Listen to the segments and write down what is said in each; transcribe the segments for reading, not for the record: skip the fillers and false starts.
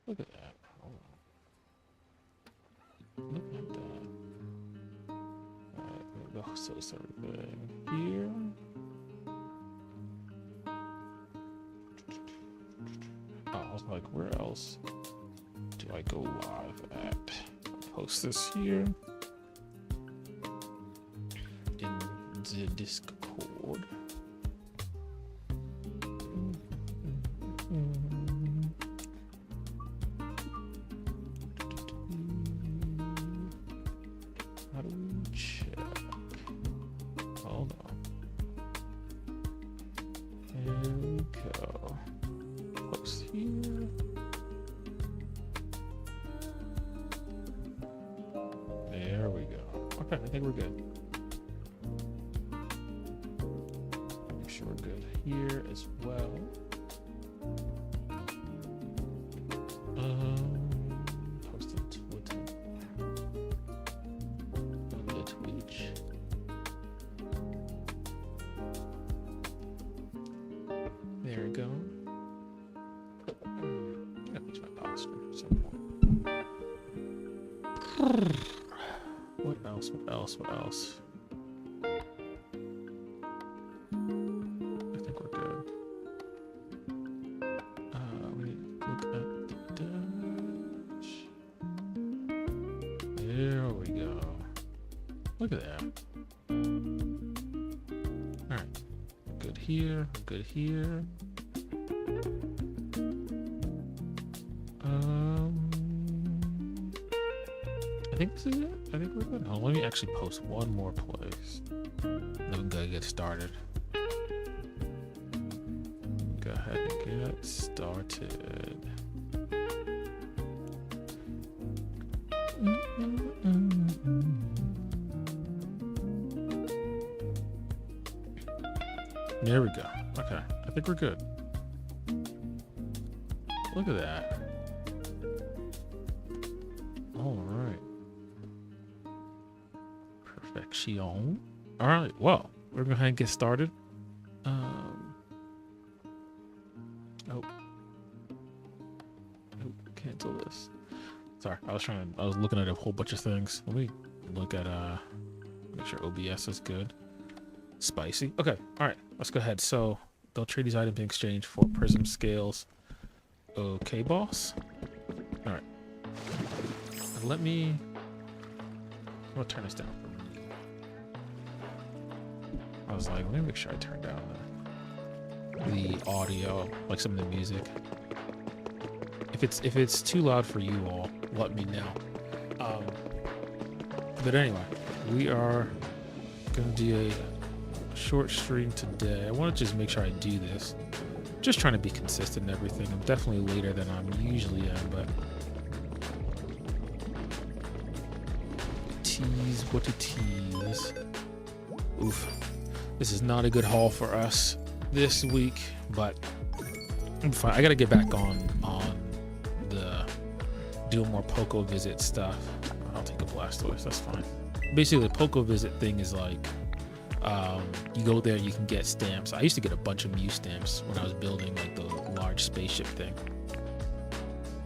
Look at that. Hold on. Look at that. Alright, we'll go so everything here. Oh, I was like, where else do I go live at? I'll post this here in the Discord. How do we check? Hold on. Here we go. Post here. There we go. Okay, I think we're good. Make sure we're good here as well. Post on Twitter. On the Twitch. There we go. Gotta fix my posture at some point. What else? What else? What else? I think we're good. We need to look at the dash. There we go. Look at that. All right. Good here. Good here. I think this is it. I think we're good. Oh, let me actually post one more place. Then we gotta get started. Go ahead and get started. There we go. Okay, I think we're good. Look at that. All right. Perfection. All right. Well, we're gonna go ahead and get started. Cancel this. Sorry, I was looking at a whole bunch of things. Let me look at make sure OBS is good. Spicy. Okay. All right. Let's go ahead. So they'll trade these items in exchange for prism scales. Okay, boss. All right. I'm gonna turn this down. I was like, let me make sure I turn down the audio, like some of the music. If it's too loud for you all, let me know. But anyway, we are gonna do a short stream today. I want to just make sure I do this. Just trying to be consistent and everything. I'm definitely later than I'm usually am, but tease, what to tease. Oof. This is not a good haul for us this week, but I'm fine. I gotta get back on the doing more Poco visit stuff. I'll take a Blastoise, that's fine. Basically, the Poco visit thing is like, you go there, you can get stamps. I used to get a bunch of Mew stamps when I was building like the large spaceship thing.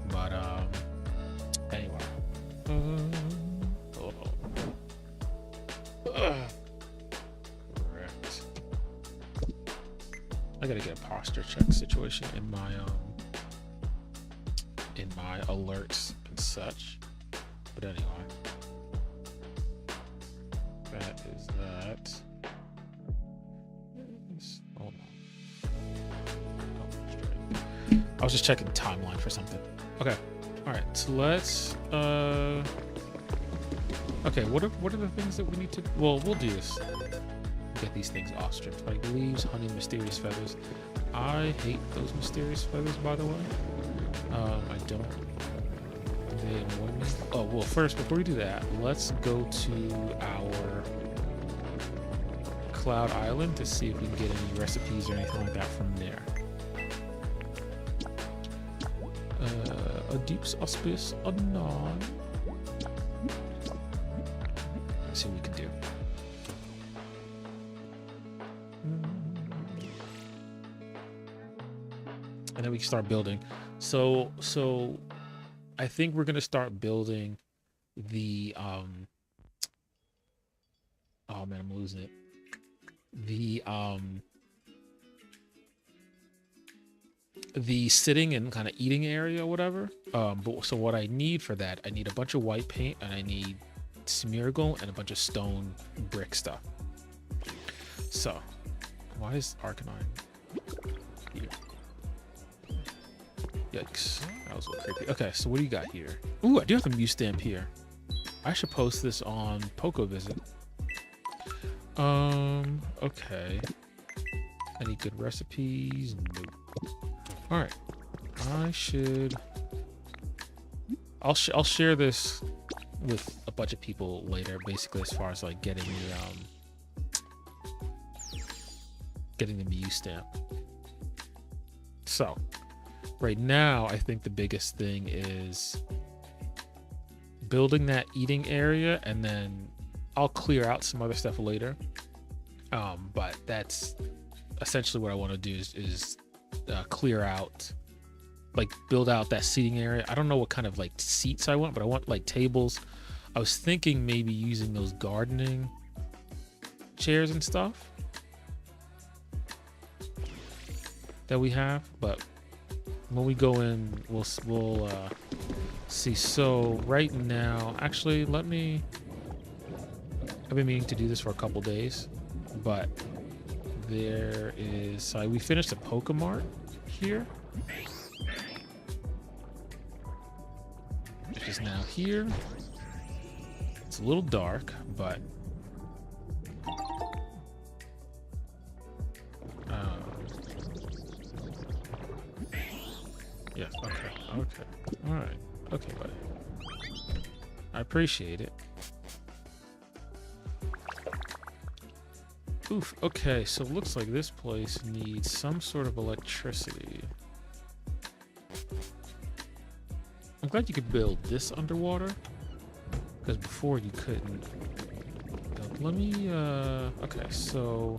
But anyway. Correct. I gotta get a posture check situation in my alerts and such. But anyway. That is that. Hold on. I was just checking the timeline for something. Okay. All right. So let's. Okay. What are the things that we need to? Well, we'll do this. Get these things off stripped. Like leaves, honey, mysterious feathers. I hate those mysterious feathers, by the way. I don't. They annoy me. Oh well. First, before we do that, let's go to our Cloud Island to see if we can get any recipes or anything like that from there. A deep auspice anon. Let's see what we can do. And then we can start building. So I think we're gonna start building the oh man, I'm losing it. The sitting and kind of eating area or whatever. But so what I need for that, I need a bunch of white paint and I need smeargle and a bunch of stone brick stuff. So why is Arcanine here? Yikes, that was a little creepy. Okay, so what do you got here? Ooh, I do have a Mew stamp here. I should post this on Poco Visit. Okay. Any good recipes? Nope. All right, I'll share this with a bunch of people later, basically, as far as like getting the Mew stamp. So right now, I think the biggest thing is building that eating area, and then I'll clear out some other stuff later. But that's essentially what I want to do is clear out, like build out that seating area. I don't know what kind of like seats I want, but I want like tables. I was thinking maybe using those gardening chairs and stuff that we have, but when we go in, we'll see. So right now, actually, I've been meaning to do this for a couple days, but there is, so we finished a Pokemart here, which is now here. It's a little dark, but yes, okay, all right, okay, buddy. I appreciate it. Oof, okay, so it looks like this place needs some sort of electricity. I'm glad you could build this underwater, because before you couldn't. Let me, okay, so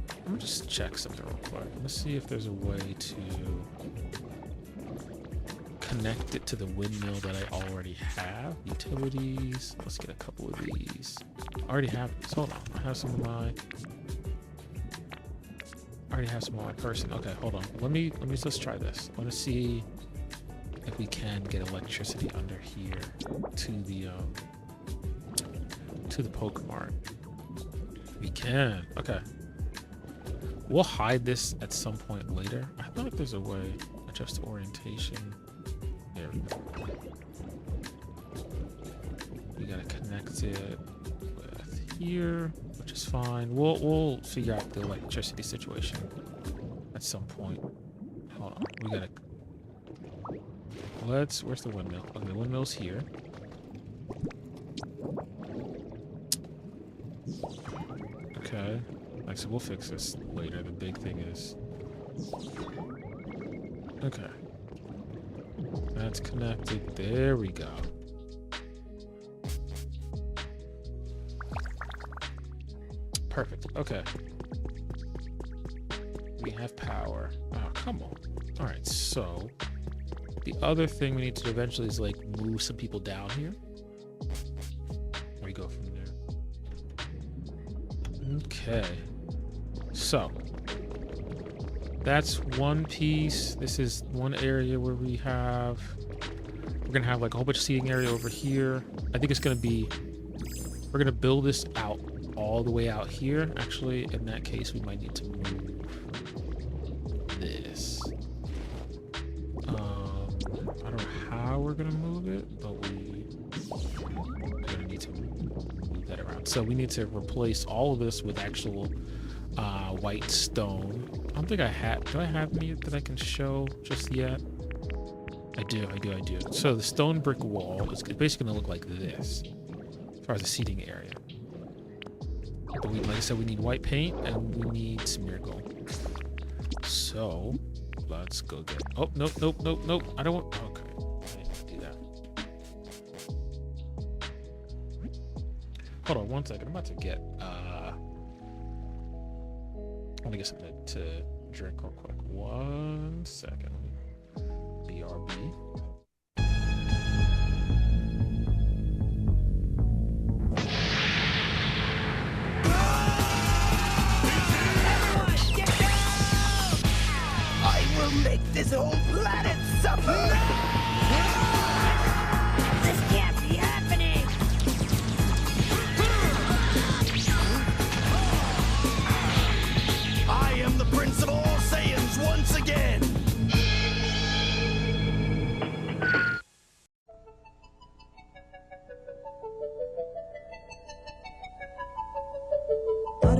let me just check something real quick. Let's see if there's a way to connect it to the windmill that I already have. Utilities, let's get a couple of these. I already have, so hold on, I already have some of my person. Okay, hold on. Let's try this. I want to see if we can get electricity under here to the Pokemart. We can. Okay. We'll hide this at some point later. I thought there's a way. Adjust orientation. There we go. We gotta connect it with here, which is fine. We'll figure out the electricity situation at some point. Hold on. We gotta. Where's the windmill? Okay, the windmill's here. Okay. Like, so we'll fix this later. The big thing is. Okay. That's connected. There we go. Perfect. Okay. We have power. Oh, come on. All right, so the other thing we need to do eventually is like move some people down here. Where we go from there. Okay. So that's one piece. This is one area where we're gonna have like a whole bunch of seating area over here. I think it's gonna be, we're gonna build this out all the way out here. Actually, in that case, we might need to move this. I don't know how we're gonna move it, but we're gonna need to move that around. So we need to replace all of this with actual white stone. I don't think I have. Do I have any that I can show just yet? I do. So the stone brick wall is basically gonna look like this, as far as the seating area. But like I said, we need white paint and we need smeargle. So let's go get. Oh, nope. I don't want. Okay, I didn't do that. Hold on one second. I'm about to get. I want to get something to drink real quick. 1 second. BRB.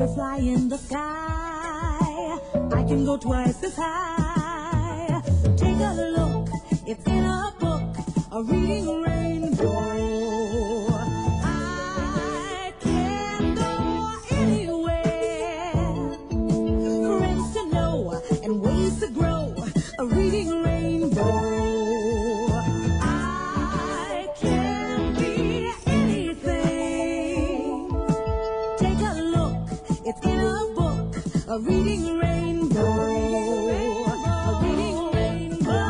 wanna fly in the sky. I can go twice as high. Take a look, it's in a book, a reading rainbow. I can go anywhere. Friends to know and ways to grow, a reading rainbow. I can be anything. Take a look, it's in a book, a reading rainbow. A reading rainbow.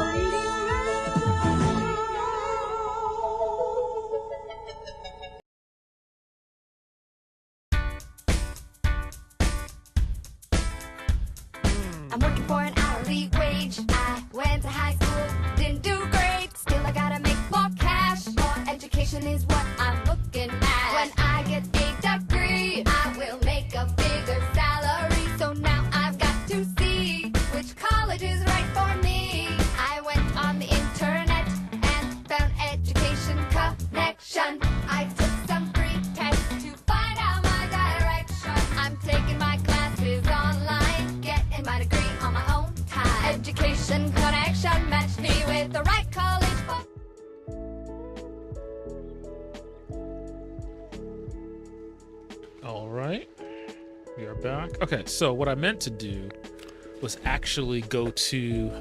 I'm working for an hourly wage. I went to high school, didn't do great. Still, I gotta make more cash. More education is what I'm looking at. When I get a degree, I will make a bigger salary. So now I've got to see which college is right for me. I went on the internet and found Education Connection. I took some free tests to find out my direction. I'm taking my classes online, getting my degree on my own time. Education Connection matched me with the right college for All right, we are back. Okay, so what I meant to do was actually go to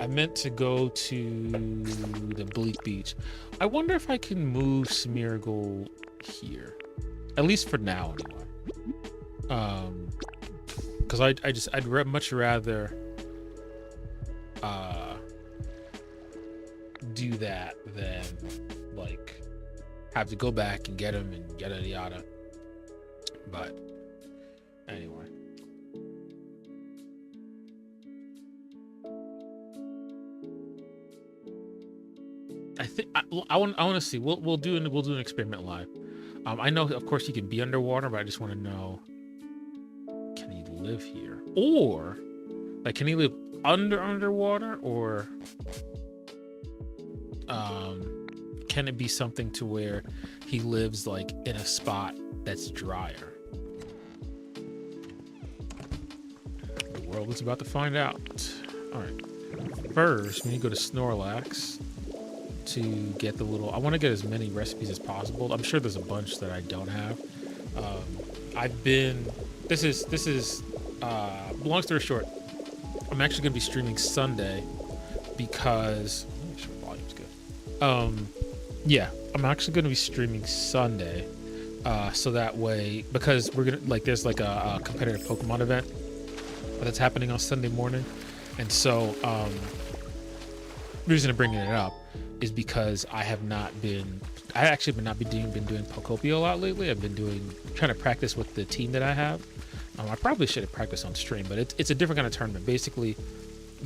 I meant to go to the Bleak Beach. I wonder if I can move Smeargle here, at least for now anyway. Because I'd much rather do that than like have to go back and get him and yada yada. But anyway. I think I want to see. We'll do an experiment live. I know, of course, he can be underwater, but I just want to know: can he live here, or like can he live underwater, or can it be something to where he lives like in a spot that's drier? The world is about to find out. All right. First, we need to go to Snorlax to get the little. I want to get as many recipes as possible. I'm sure there's a bunch that I don't have. This is long story short, I'm actually gonna be streaming Sunday because make sure volume's good. Yeah, I'm actually gonna be streaming Sunday, so that way, because we're gonna there's like a competitive Pokemon event that's happening on Sunday morning, and so the reason I'm bringing it up is because I actually been doing Pokopia a lot lately. I've been trying to practice with the team that I have. I probably should have practiced on stream, but it's a different kind of tournament. Basically,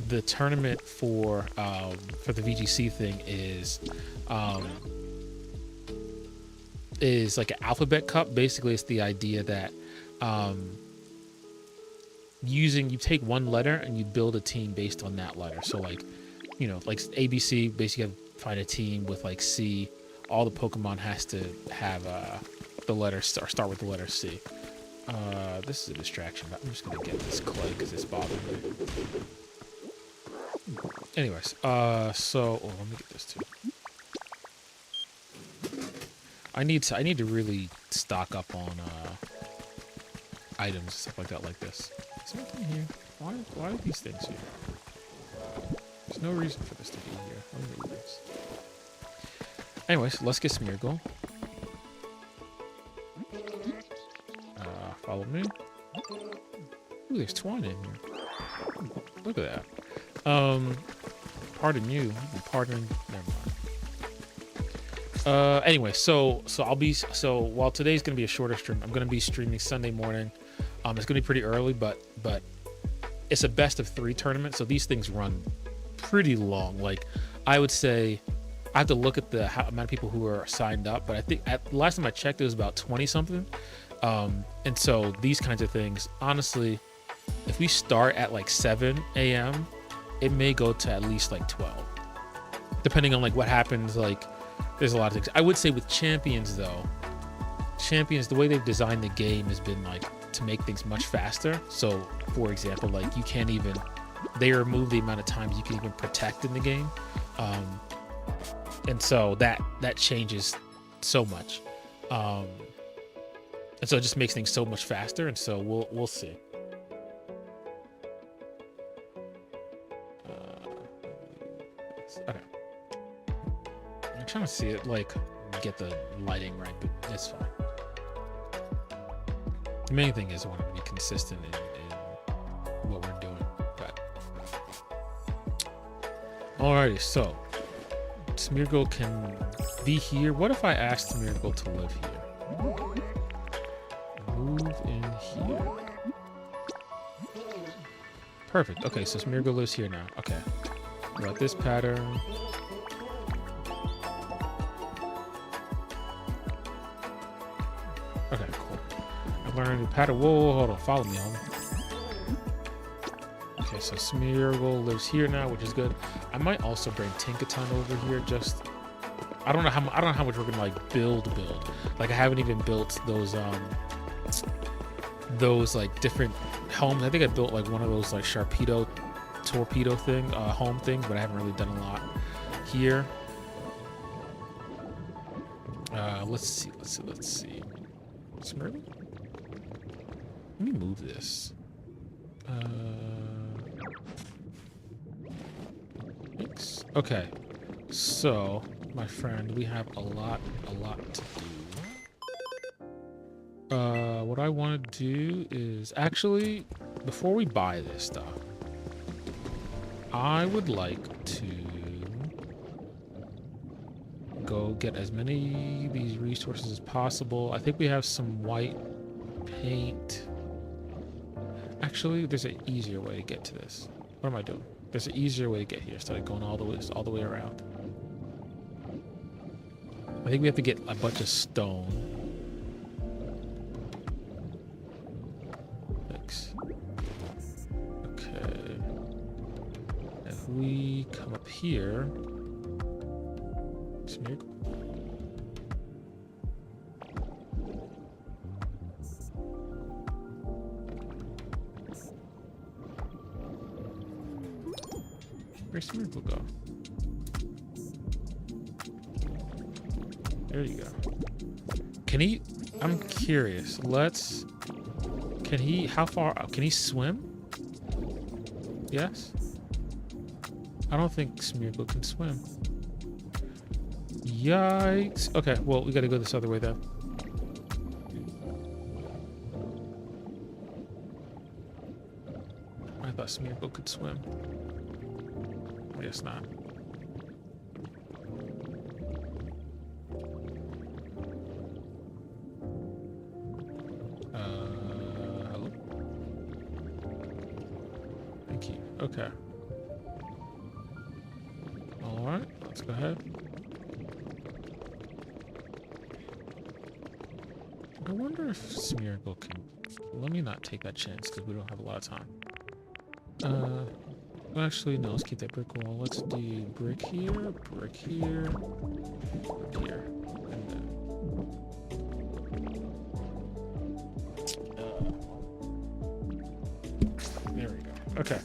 the tournament for the VGC thing is like an alphabet cup. Basically, it's the idea that you take one letter and you build a team based on that letter. So like ABC, basically you find a team with like C. All the Pokemon has to have the letter start with the letter C. This is a distraction, but I'm just gonna get this clay because it's bothering me. Anyways, so let me get this too. I need to really stock up on items and stuff like that, like this. Is there anything here? Why are these things here? There's no reason for this to be here. Let me move this. Anyways, let's get Smeargle. Follow me. Ooh, there's twine in here. Look at that. Pardon you. Pardon. Never mind. Anyway, so while today's gonna be a shorter stream, I'm gonna be streaming Sunday morning. It's gonna be pretty early, but it's a best of 3 tournament, so these things run pretty long. Like, I would say I have to look at the amount of people who are signed up, but I think last time I checked it was about 20 something. And so these kinds of things, honestly, if we start at like 7 a.m., it may go to at least like 12, depending on like what happens. Like, there's a lot of things. I would say with champions though, champions, the way they've designed the game has been like to make things much faster. So, for example, like you can't even, they remove the amount of times you can even protect in the game, and so that changes so much, and so it just makes things so much faster. And so we'll see. Okay, I'm trying to see it like get the lighting right, but it's fine. The main thing is I want to be consistent in what we're doing. But alrighty, so Smeargle can be here. What if I asked Smeargle to live here? Move in here. Perfect. Okay, so Smeargle lives here now. Okay. Got this pattern. Okay, cool. I learned a new pattern. Whoa, hold on. Follow me, homie. Okay, so Smeargle lives here now, which is good. I might also bring Tinkaton over here. Just, I don't know how much we're gonna like build. Like I haven't even built those like different homes. I think I built like one of those like Sharpedo torpedo thing, home things, but I haven't really done a lot here. Let's see. Smeargle? Let me move this. Thanks. Okay. So, my friend, we have a lot to do. What I want to do is actually, before we buy this stuff, I would like to go get as many of these resources as possible. I think we have some white paint. Actually, there's an easier way to get to this. What am I doing? There's an easier way to get here instead of going all the way around. I think we have to get a bunch of stone. Thanks. Okay. If we come up here, Smeargle. Where's Smeargle go? There you go. Can he? I'm curious. Can he? How far? Can he swim? Yes. I don't think Smeargle can swim. Yikes. Okay, well, we gotta go this other way then. I thought Smeargle could swim. I guess not. Hello? Thank you. Okay. Alright, let's go ahead. I wonder if Smeargle can... Let me not take that chance because we don't have a lot of time. Actually, no, let's keep that brick wall. Let's do brick here, brick here, brick here, and then... there we go. Okay.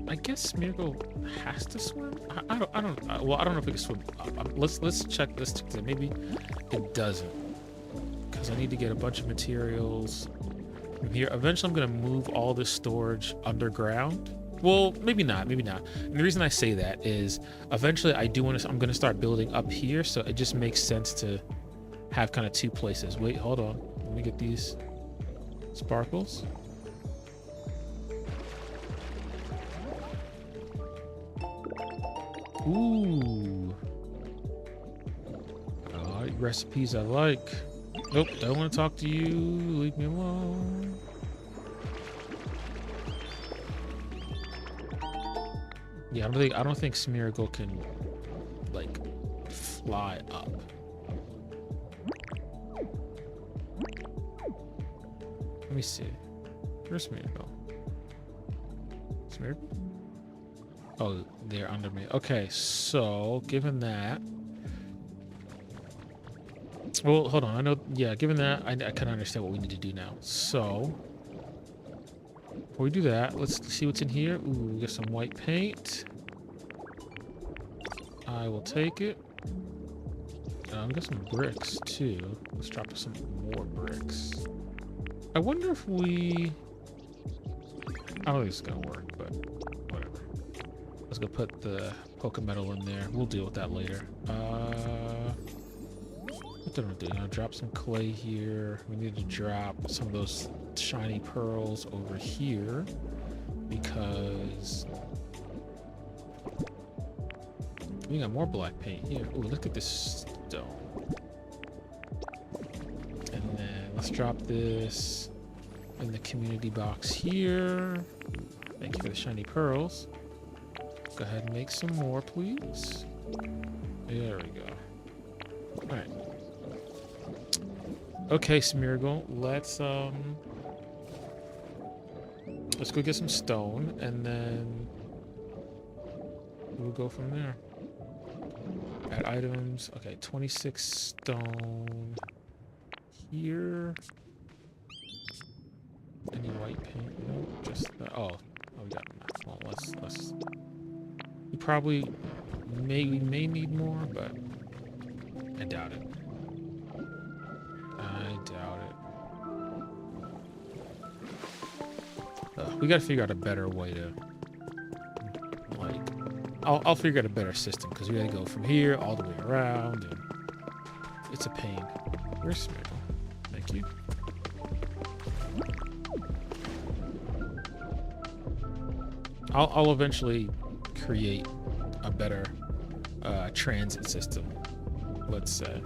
I guess Smeargle has to swim. I don't know if it can swim. Let's check this. Maybe it doesn't, because I need to get a bunch of materials from here. Eventually, I'm gonna move all this storage underground. Well, maybe not. And the reason I say that is eventually I'm gonna start building up here, so it just makes sense to have kind of two places. Wait, hold on. Let me get these sparkles. Ooh. Alright, recipes I like. Nope, don't want to talk to you. Leave me alone. Yeah, I don't think Smeargle can like fly up. Let me see. Where's Smeargle? Smeargle? Oh, they're under me. Okay, so given that, well, hold on. I know. Yeah, given that, I kind of understand what we need to do now. So before we do that, let's see what's in here. Ooh, we got some white paint. I will take it. We got some bricks too. Let's drop some more bricks. I wonder if we. I don't think it's gonna work, but whatever. Let's go put the poke metal in there. We'll deal with that later. What did I do? Drop some clay here. We need to drop some of those shiny pearls over here because we got more black paint here. Ooh, look at this stone. And then let's drop this in the community box here. Thank you for the shiny pearls. Go ahead and make some more, please. There we go. All right. Okay, Smeargle, let's go get some stone, and then we'll go from there. Add items. Okay, 26 stone here. Any white paint? No, just the, oh, we got. Well, let's. We may need more, but I doubt it. I doubt it. We gotta figure out a better way to, like, I'll figure out a better system because we gotta go from here all the way around, and it's a pain. Where's Smeargle? Thank you. I'll eventually create a better transit system, let's say.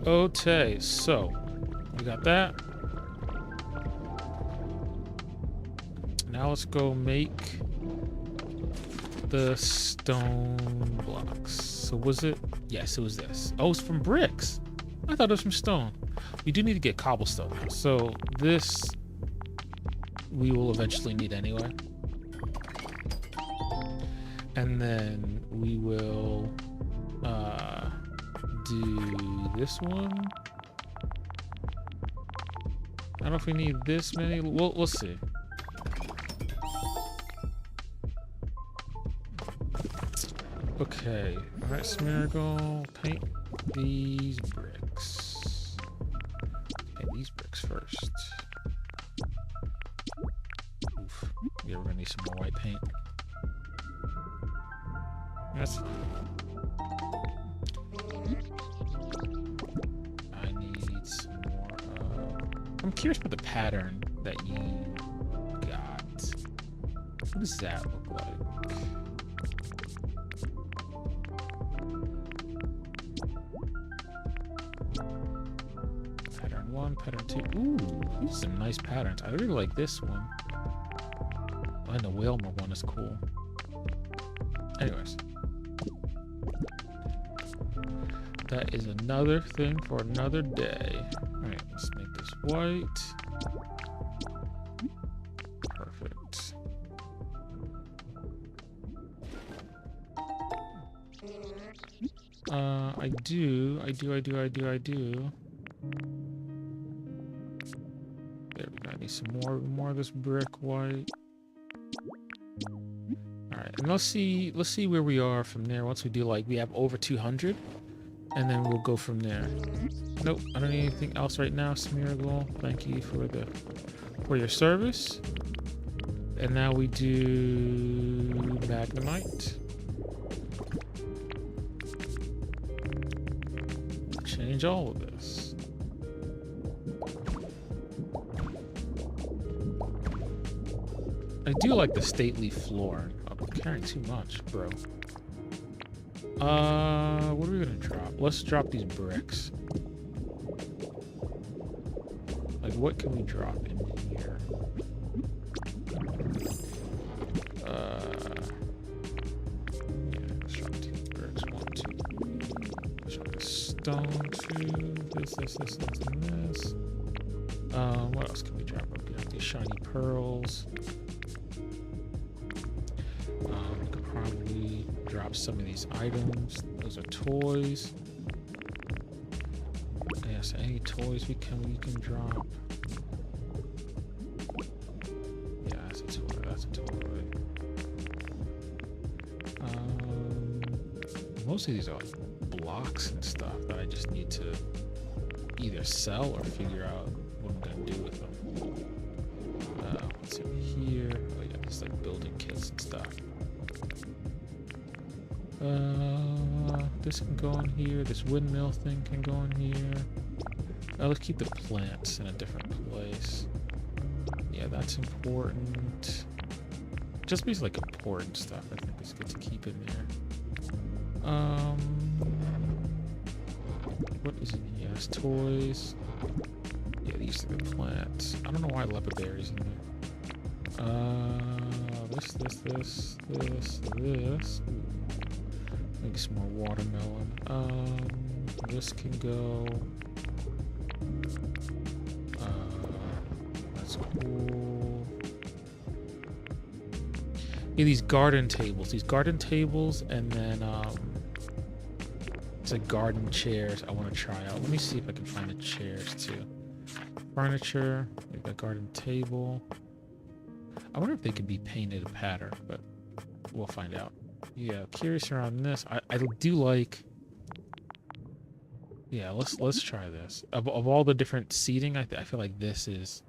Okay, so we got that. Now let's go make the stone blocks. So was it? Yes, it was this. Oh, it's from bricks. I thought it was from stone. We do need to get cobblestone now. So this we will eventually need anyway. And then we will do this one. I don't know if we need this many. We'll see. Okay. All right, Smeargle, paint these bricks. Paint these bricks first. Oof. Yeah, we're gonna need some more white paint. That's. I need some more. I'm curious about the pattern that you got. What does that look like? Pattern 1, pattern 2. Ooh, these are some nice patterns. I really like this one. Oh, and the Whalmer one is cool. Anyways. That is another thing for another day. Alright, let's make this white. Perfect. I do. There we go. I need some more of this brick white. Alright, and let's see where we are from there. Once we do, like, we have over 200. And then we'll go from there. Nope, I don't need anything else right now, Smeargle. Thank you for your service. And now we do Magnemite. Change all of this. I do like the stately floor. I'm carrying too much, bro. What are we gonna drop? Let's drop these bricks. Like, what can we drop in here? Yeah, let's drop these bricks. 1, 2. Let's drop the stone 2. This, and this. What else can we drop? We have these shiny pearls. We could probably drop some of these items. Those are toys. Yes, any toys we can drop. Yeah, that's a toy. That's a toy. Most of these are blocks and stuff that I just need to either sell or figure out what I'm gonna do with them. What's in here? Oh yeah, there's like building kits and stuff. This can go in here. This windmill thing can go in here. Let's keep the plants in a different place. Yeah, that's important. Just basically like important stuff I think is good to keep in there. What is in here? It's toys. Yeah, these are the plants. I don't know why leopard berries in there. This. Ooh. Maybe some more watermelon. This can go. That's cool. Yeah, these garden tables, and then it's like garden chairs I want to try out. Let me see if I can find the chairs too. Furniture, we've got garden table. I wonder if they could be painted a pattern, but we'll find out. Yeah, curious around this. I do like. Yeah, let's try this. Of all the different seating, I feel like this is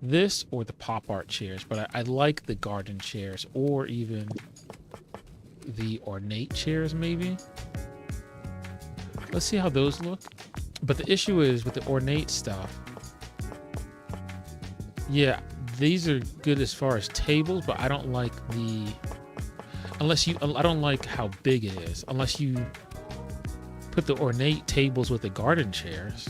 this or the pop art chairs, but I like the garden chairs or even the ornate chairs maybe. Let's see how those look. But the issue is with the ornate stuff. Yeah, these are good as far as tables, but I don't like the I don't like how big it is unless you put the ornate tables with the garden chairs.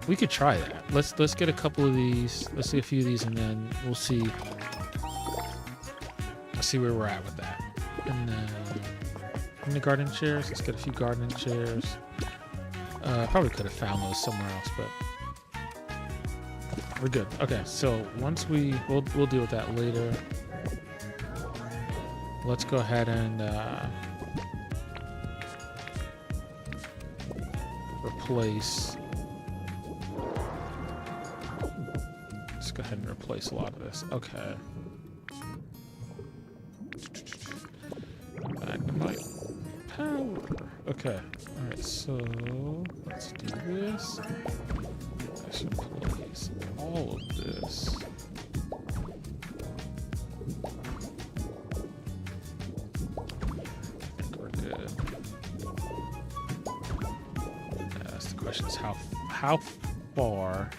We could try that. Let's get a couple of these. Let's see a few of these, and then we'll see. Let's see where we're at with that. And then the garden chairs. Let's get a few garden chairs. Probably could have found those somewhere else, but we're good. Okay, so once we'll deal with that later. Let's go ahead and replace. Let's go ahead and replace a lot of this. Okay. Dynamite power. Okay. All right. So let's do this. Let's replace all of this. I think we're good. Yeah, that's the question: is how far,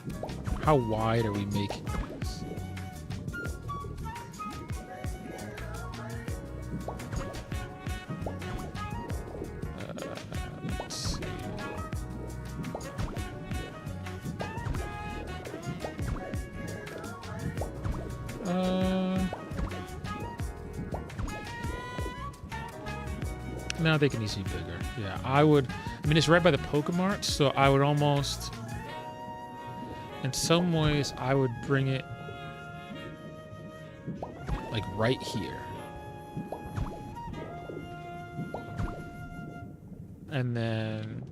how wide are we making this? Let's see. No, they can easily be bigger. Yeah, I would. I mean, it's right by the Pokemart, so I would almost. In some ways, I would bring it like right here. And then,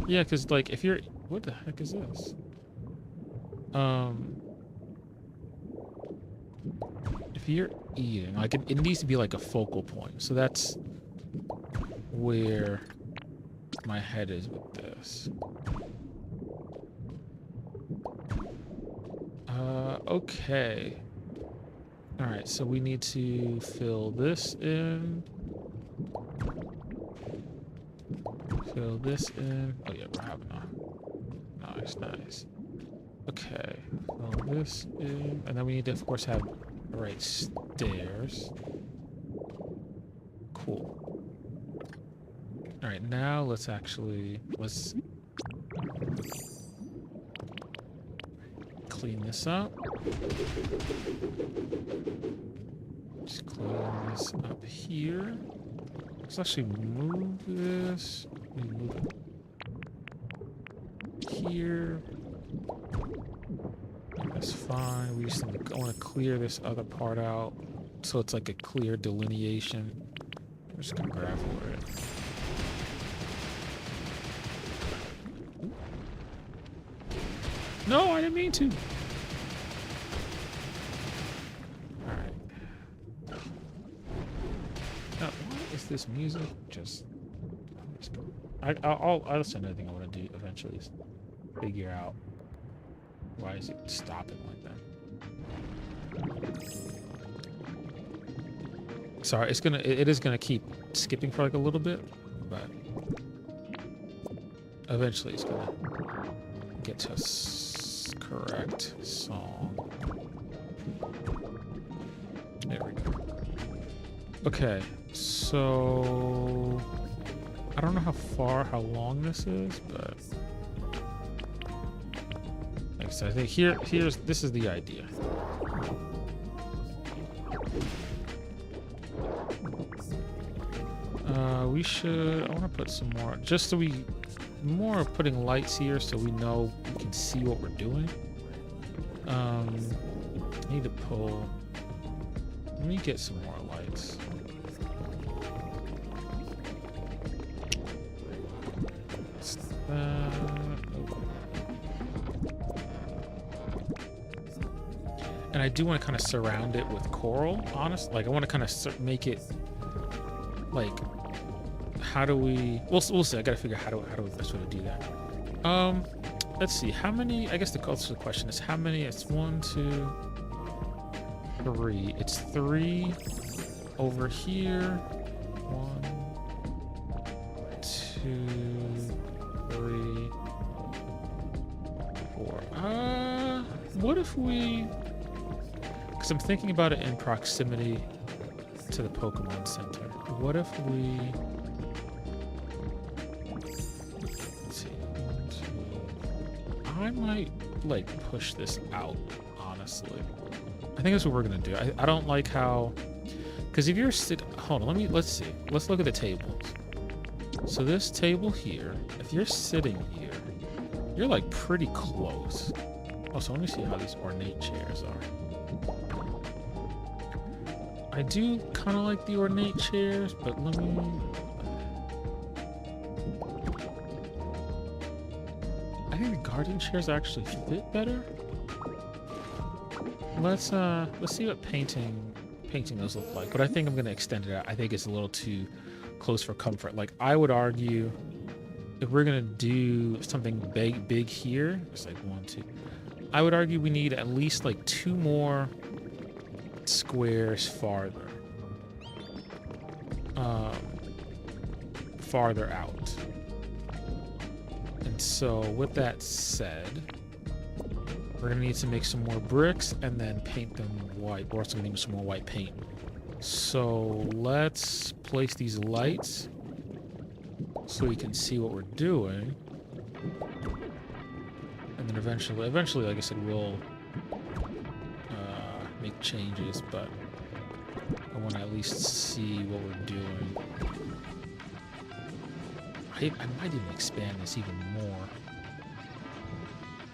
yeah, because like if you're, what the heck is this? If you're eating, like it needs to be like a focal point. So that's where my head is with this. Okay. All right, so we need to fill this in. Fill this in. Oh yeah, we're having a nice. Okay, fill this in, and then we need to, of course, have the right stairs. Cool. All right, now let's clean this up. Just clean this up here. Let's actually move this. Let me move it here. That's fine. We just want to clear this other part out so it's like a clear delineation. I'm just gonna grab for it. No, I didn't mean to. Alright. Now, why is this music just... I'll send anything I want to do eventually is figure out why is it stopping like that. Sorry, it is gonna keep skipping for like a little bit, but eventually it's gonna get to correct song. There we go. Okay, so I don't know how long this is, but like I said, I think this is the idea. I want to put some more, just so more putting lights here so we know we can see what we're doing. I need to pull, let me get some more lights. And I do want to kind of surround it with coral, honestly. Like I want to kind of make it like, how do we, we'll see. I got to figure out how do we best way to do that. Let's see, how many, I guess the question is how many. It's 1, 2, 3. It's 3 over here. 1, 2, 3, 4. What if we, because I'm thinking about it in proximity to the Pokemon Center. What if we, let's see, 1, 2, I might like push this out, honestly. I think that's what we're gonna do. I don't like how, because if you're hold on, let's see. Let's look at the tables. So this table here, if you're sitting here, you're like pretty close. Oh, so let me see how these ornate chairs are. I do kind of like the ornate chairs, but let me... I think the guardian chairs actually fit better. Let's see what painting those look like. But I think I'm gonna extend it out. I think it's a little too close for comfort. Like I would argue, if we're gonna do something big here, it's like 1, 2. I would argue we need at least like 2 more squares farther out. And so with that said, we're gonna need to make some more bricks and then paint them white. We're also gonna need some more white paint. So let's place these lights so we can see what we're doing. And then eventually, like I said, we'll make changes, but I want to at least see what we're doing. I might even expand this even more,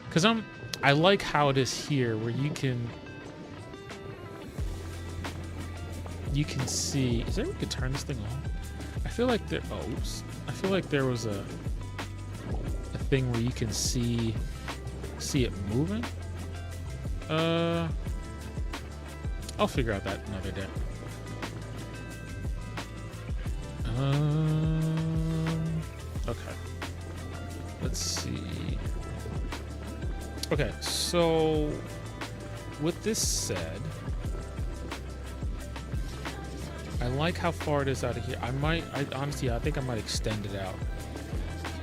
because I like how it is here, where you can see. Is there a way we could turn this thing on? I feel like there. Oh, oops. I feel like there was a thing where you can see it moving. I'll figure out that another day. Okay. Let's see. Okay, so with this said, I like how far it is out of here. Honestly, I think I might extend it out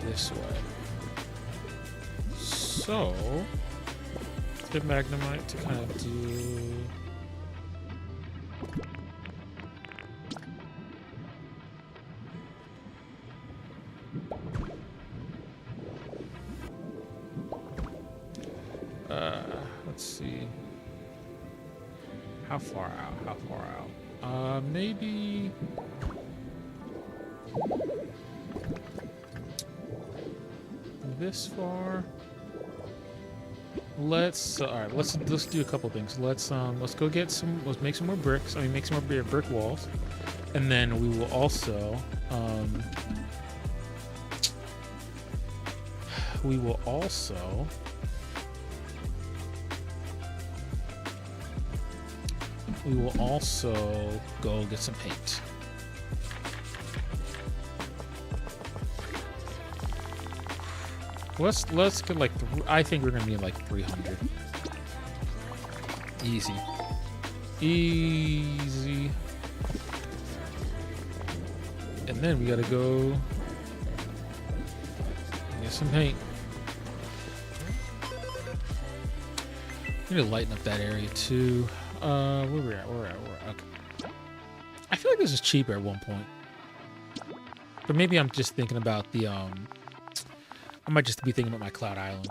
this way. So, the Magnemite to kind of do... let's see. How far out? Maybe... this far? Let's all right. Let's do a couple things. Let's go get some. Let's make some more bricks. I mean, make some more brick walls, and then we will also we will also go get some paint. Let's get like I think we're gonna need like 300. Easy. And then we gotta go get some paint. We need to lighten up that area too. Where we're at? Okay. I feel like this is cheaper at one point, but maybe I'm just thinking about the I might just be thinking about my Cloud Island.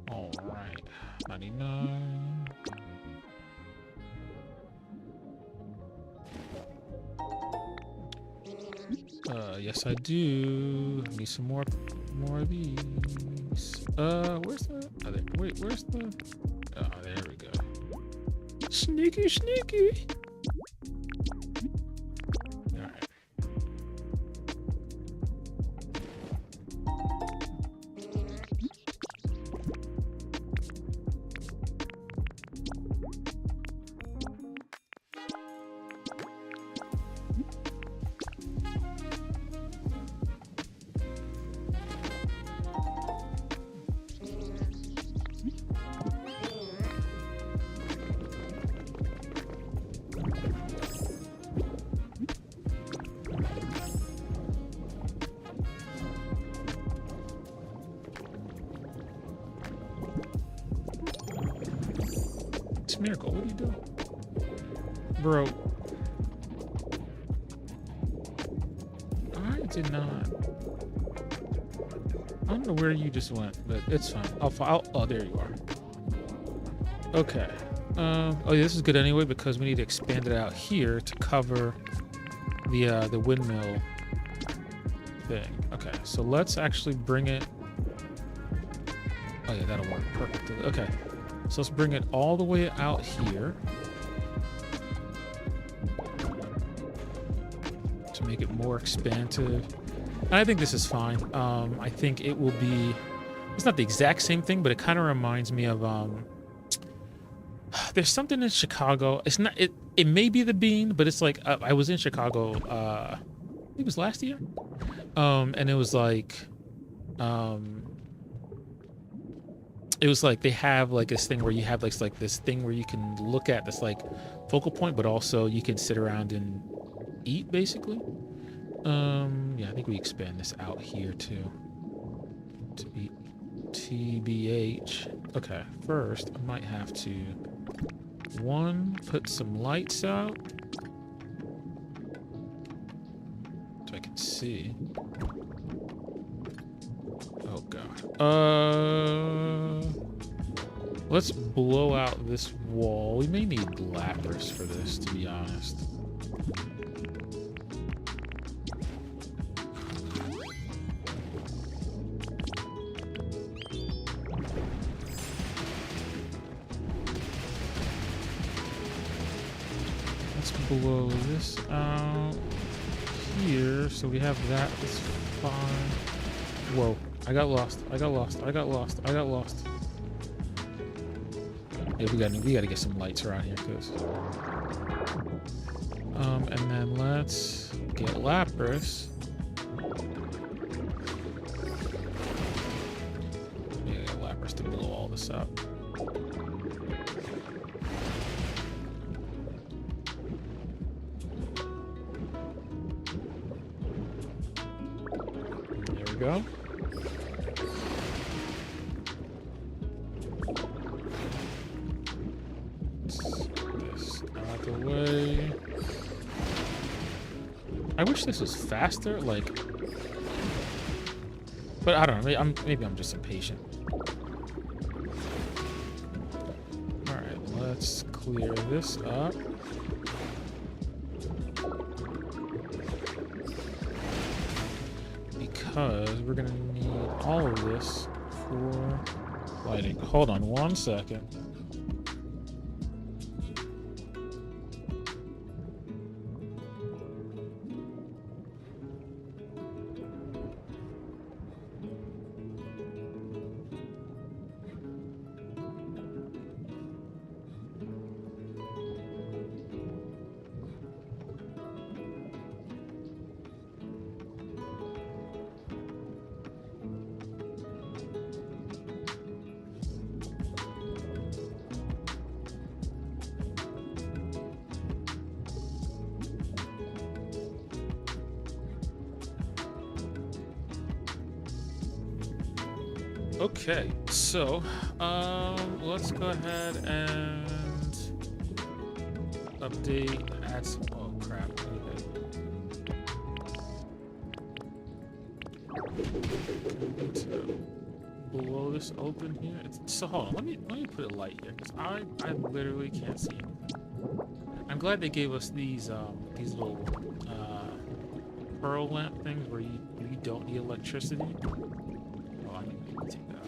All right, 99. Yes, I do. Need some more of these. Where's the? Oh, there. Wait, where's the? Oh, there we go. Sneaky. All right. Miracle, what are you doing? Bro. I did not. I don't know where you just went, but it's fine. Oh, there you are. Okay. Oh, yeah, this is good anyway because we need to expand it out here to cover the windmill thing. Okay, so let's actually bring it. Oh yeah, that'll work perfectly. Okay. So let's bring it all the way out here to make it more expansive. And I think this is fine. I think it will be, it's not the exact same thing, but it kind of reminds me of, there's something in Chicago. It's not, it may be the bean, but it's like, I was in Chicago, it was last year. And it was like, it was like they have like this thing where you have like this thing where you can look at this like focal point, but also you can sit around and eat basically. Yeah, I think we expand this out here too. To be TBH. Okay, first I might have to put some lights out so I can see. Oh god. Let's blow out this wall. We may need lapis for this, to be honest. Let's blow this out here so we have that. It's fine. Whoa. I got lost. Yeah, we gotta get some lights around here, cause. And then let's get lapis. Yeah, get lapis to blow all this up. There we go. This out of the way. I wish this was faster, like, but I don't know. Maybe I'm just impatient. All right, let's clear this up. Because we're gonna need all of this for lighting. Hold on 1 second. Okay, so let's go ahead and update, add some, oh crap, to blow this open here. So hold on, let me put it light here, because I literally can't see it. I'm glad they gave us these little pearl lamp things where you don't need electricity. Oh, I need to take that out.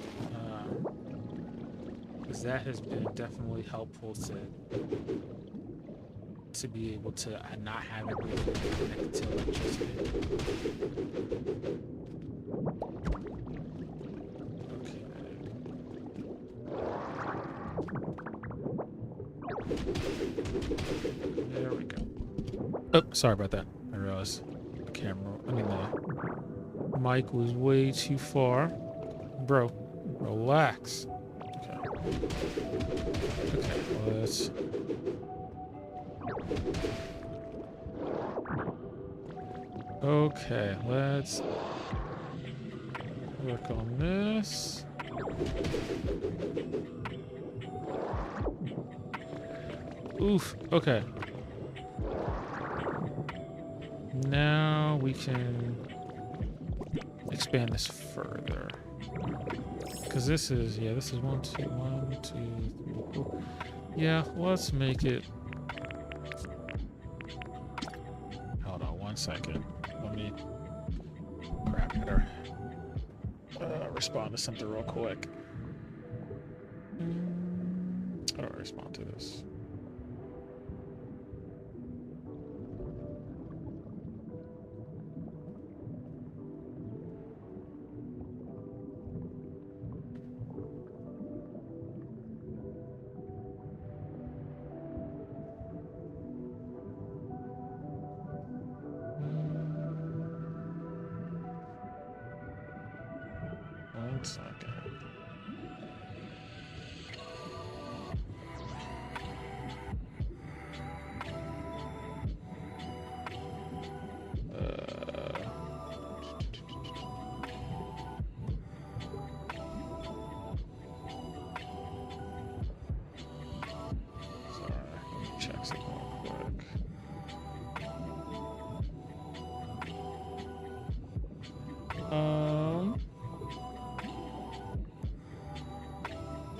Because that has been definitely helpful to be able to not have it connected to electricity. Okay. There we go. Oh, sorry about that. I realized the mic was way too far. Bro, relax. Okay. Okay, let's... Okay, let's work on this. Oof, okay. Now we can expand this further. Because this is 1, 2, 1, 2, 3, 4. Yeah, let's make it. Hold on 1 second. Let me. Crap, better respond to something real quick. How do I respond to this? One second. Sorry, let me check something real quick.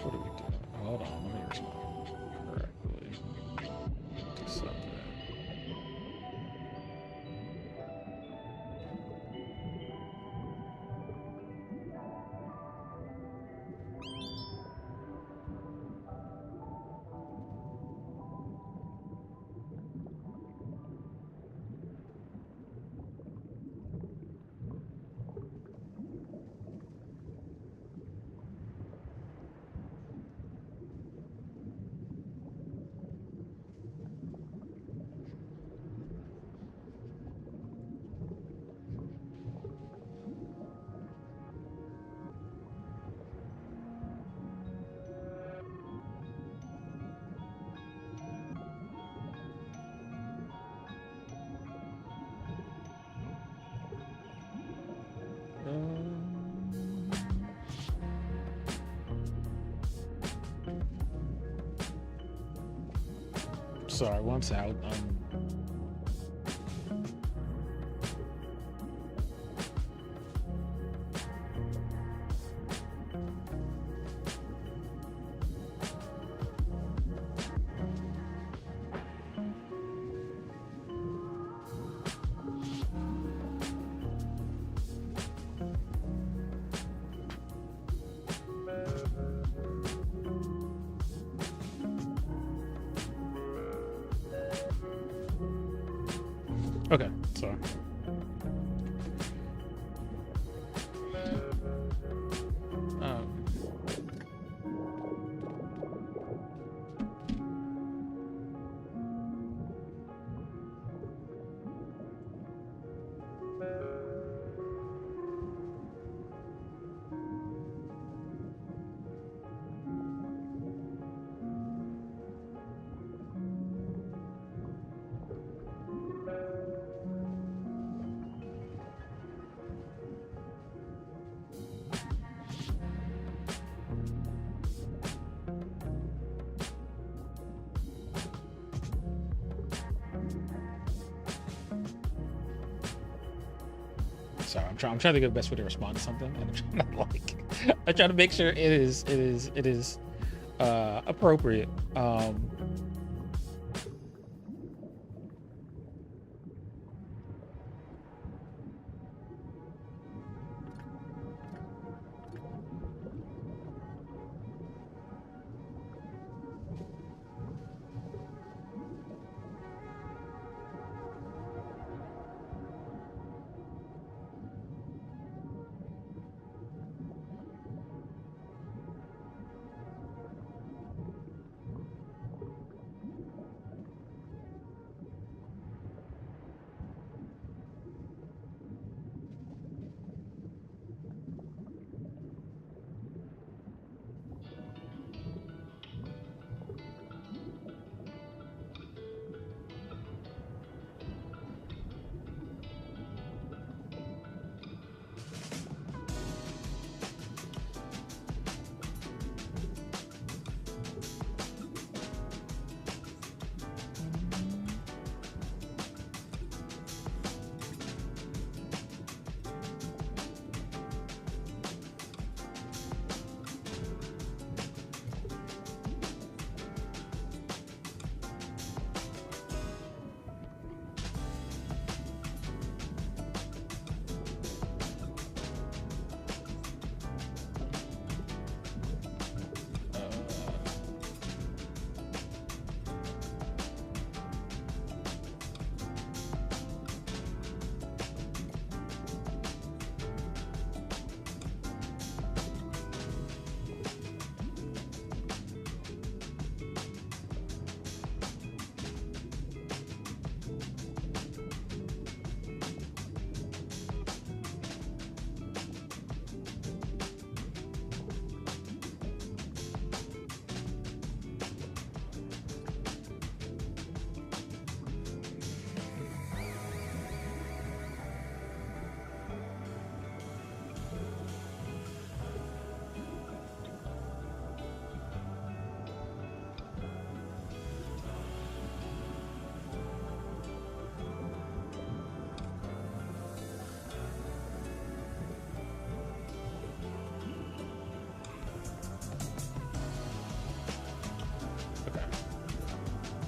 What are we doing? Hold on, let me respond correctly to something. Sorry, once out. Okay, sorry. Um, Sorry, I'm trying to think of the best way to respond to something, and I'm trying to I'm trying to make sure it is appropriate.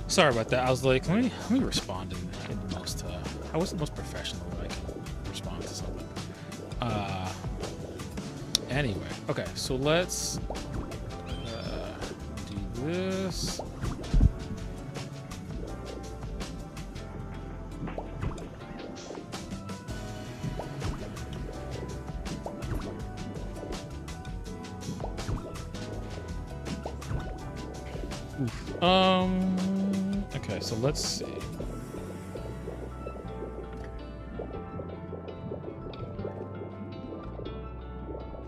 Sorry about that. I was like, let me respond in the most. I was the most professional way I can respond to something. Anyway, okay, so let's do this. Oof. Okay, so let's see.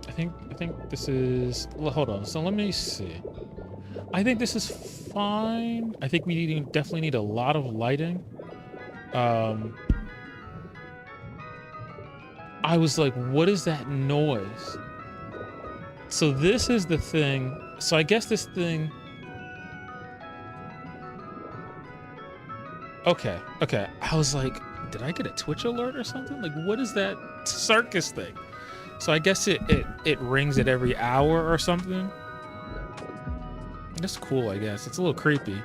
I think this is. Well, hold on. So let me see. I think this is fine. I think we definitely need a lot of lighting. I was like, what is that noise? So this is the thing. So I guess this thing. Okay. I was like, did I get a Twitch alert or something? Like, what is that circus thing? So I guess it rings at every hour or something. That's cool, I guess. It's a little creepy.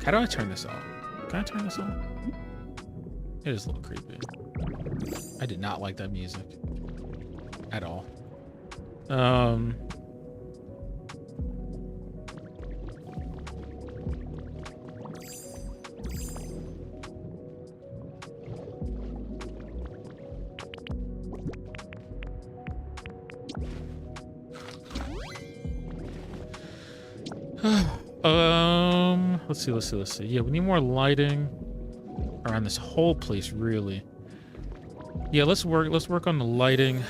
How do I turn this off? Can I turn this off? It is a little creepy. I did not like that music at all. Let's see. Yeah, we need more lighting around this whole place, really. Yeah, let's work on the lighting.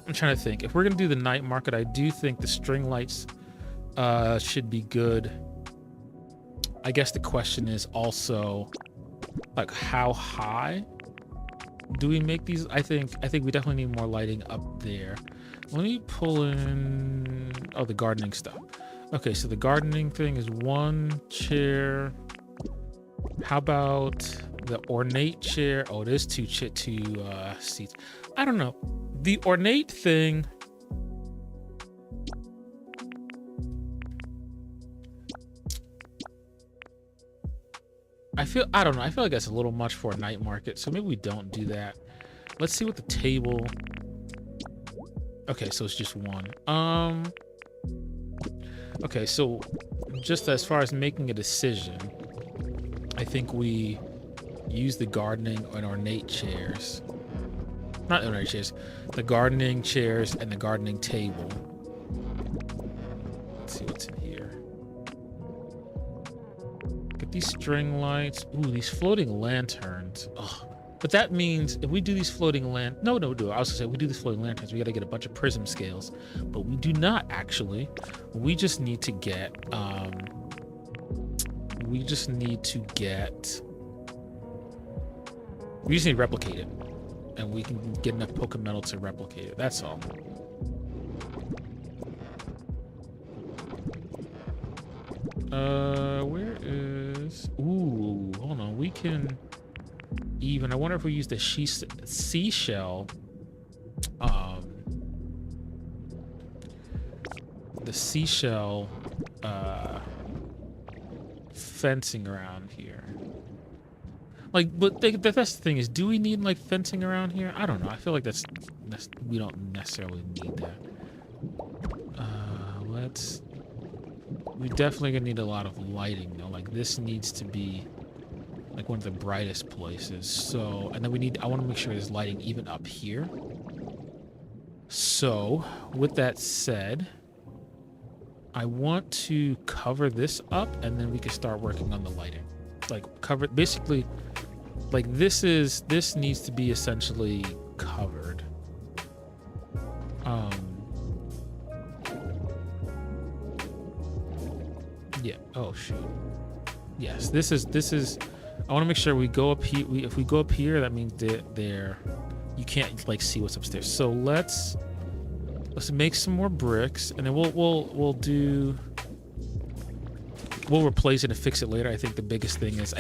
I'm trying to think. If we're gonna do the night market, I do think the string lights should be good. I guess the question is also like how high do we make these? I think we definitely need more lighting up there. Let me pull in the gardening stuff. Okay, so the gardening thing is 1 chair. How about the ornate chair? Oh, it is two seats. I don't know. The ornate thing. I don't know. I feel like that's a little much for a night market, so maybe we don't do that. Let's see what the table. Okay, so it's just 1. Okay, so just as far as making a decision, I think we use the gardening and ornate chairs. Not ornate chairs, the gardening chairs and the gardening table. Let's see what's in here. Get these string lights. Ooh, these floating lanterns. Ugh. But that means if we do these floating I was gonna say, we do these floating lanterns, we gotta get a bunch of prism scales, but we do not actually. We just need to get, we just need to replicate it, and we can get enough Pokemetal to replicate it. That's all. Where is? Ooh, hold on. We can. Even I wonder if we use the seashell, the seashell fencing around here. Like, but that's the thing is, do we need like fencing around here? I don't know. I feel like that's we don't necessarily need that. We definitely gonna need a lot of lighting though. Like this needs to be like one of the brightest places. So, and then I want to make sure there's lighting even up here. So with that said, I want to cover this up and then we can start working on the lighting. Like cover, basically, like this needs to be essentially covered. Yeah, oh shoot. Yes, this is I want to make sure we go up here. If we go up here, that means there you can't like see what's upstairs. So let's make some more bricks, and then we'll replace it and fix it later. I think the biggest thing is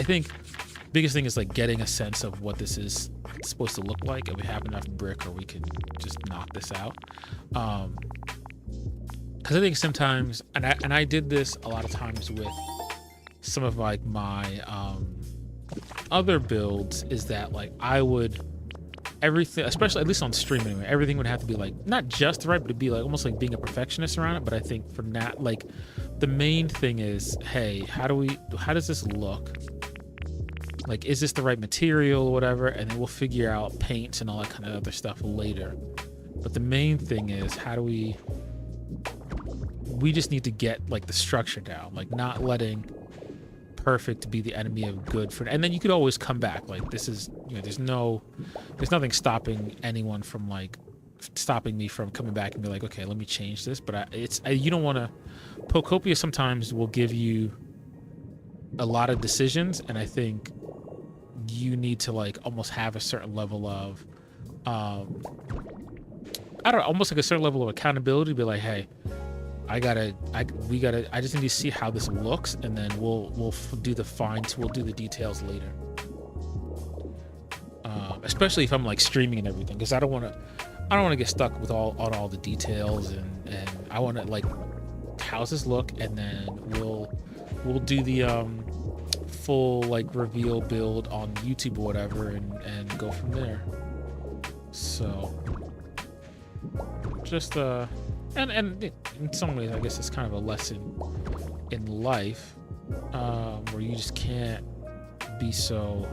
like getting a sense of what this is supposed to look like. If we have enough brick, or we can just knock this out. Because I think sometimes, and I did this a lot of times with some of like my other builds, is that like I would everything, especially at least on stream anyway, everything would have to be like not just right, but it'd be like almost like being a perfectionist around it. But I think for that, like the main thing is, hey, how does this look? Like, is this the right material or whatever? And then we'll figure out paints and all that kind of other stuff later. But the main thing is, how do we just need to get like the structure down, like not letting perfect be the enemy of good. And then you could always come back. Like this is, there's nothing stopping anyone from like stopping me from coming back and be like, okay, let me change this. But you don't want to. Pokopia sometimes will give you a lot of decisions, and I think you need to like almost have a certain level of I don't know, almost like a certain level of accountability. Be like, hey, I just need to see how this looks, and then we'll do the details later. Especially if I'm like streaming and everything, because I don't want to get stuck with all the details, and I want to like, how's this look, and then we'll do the full like reveal build on YouTube or whatever, and go from there. So just and in some ways, I guess it's kind of a lesson in life, where you just can't be so,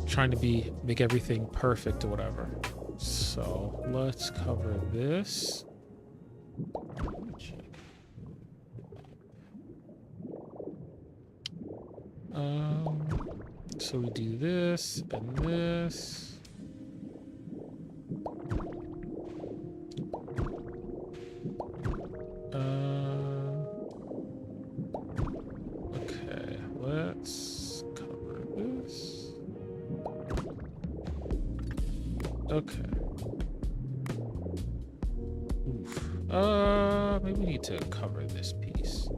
trying to make everything perfect or whatever. So So let's cover this. So we do this and this. Okay, let's cover this. Okay. Oof. Maybe we need to cover this piece.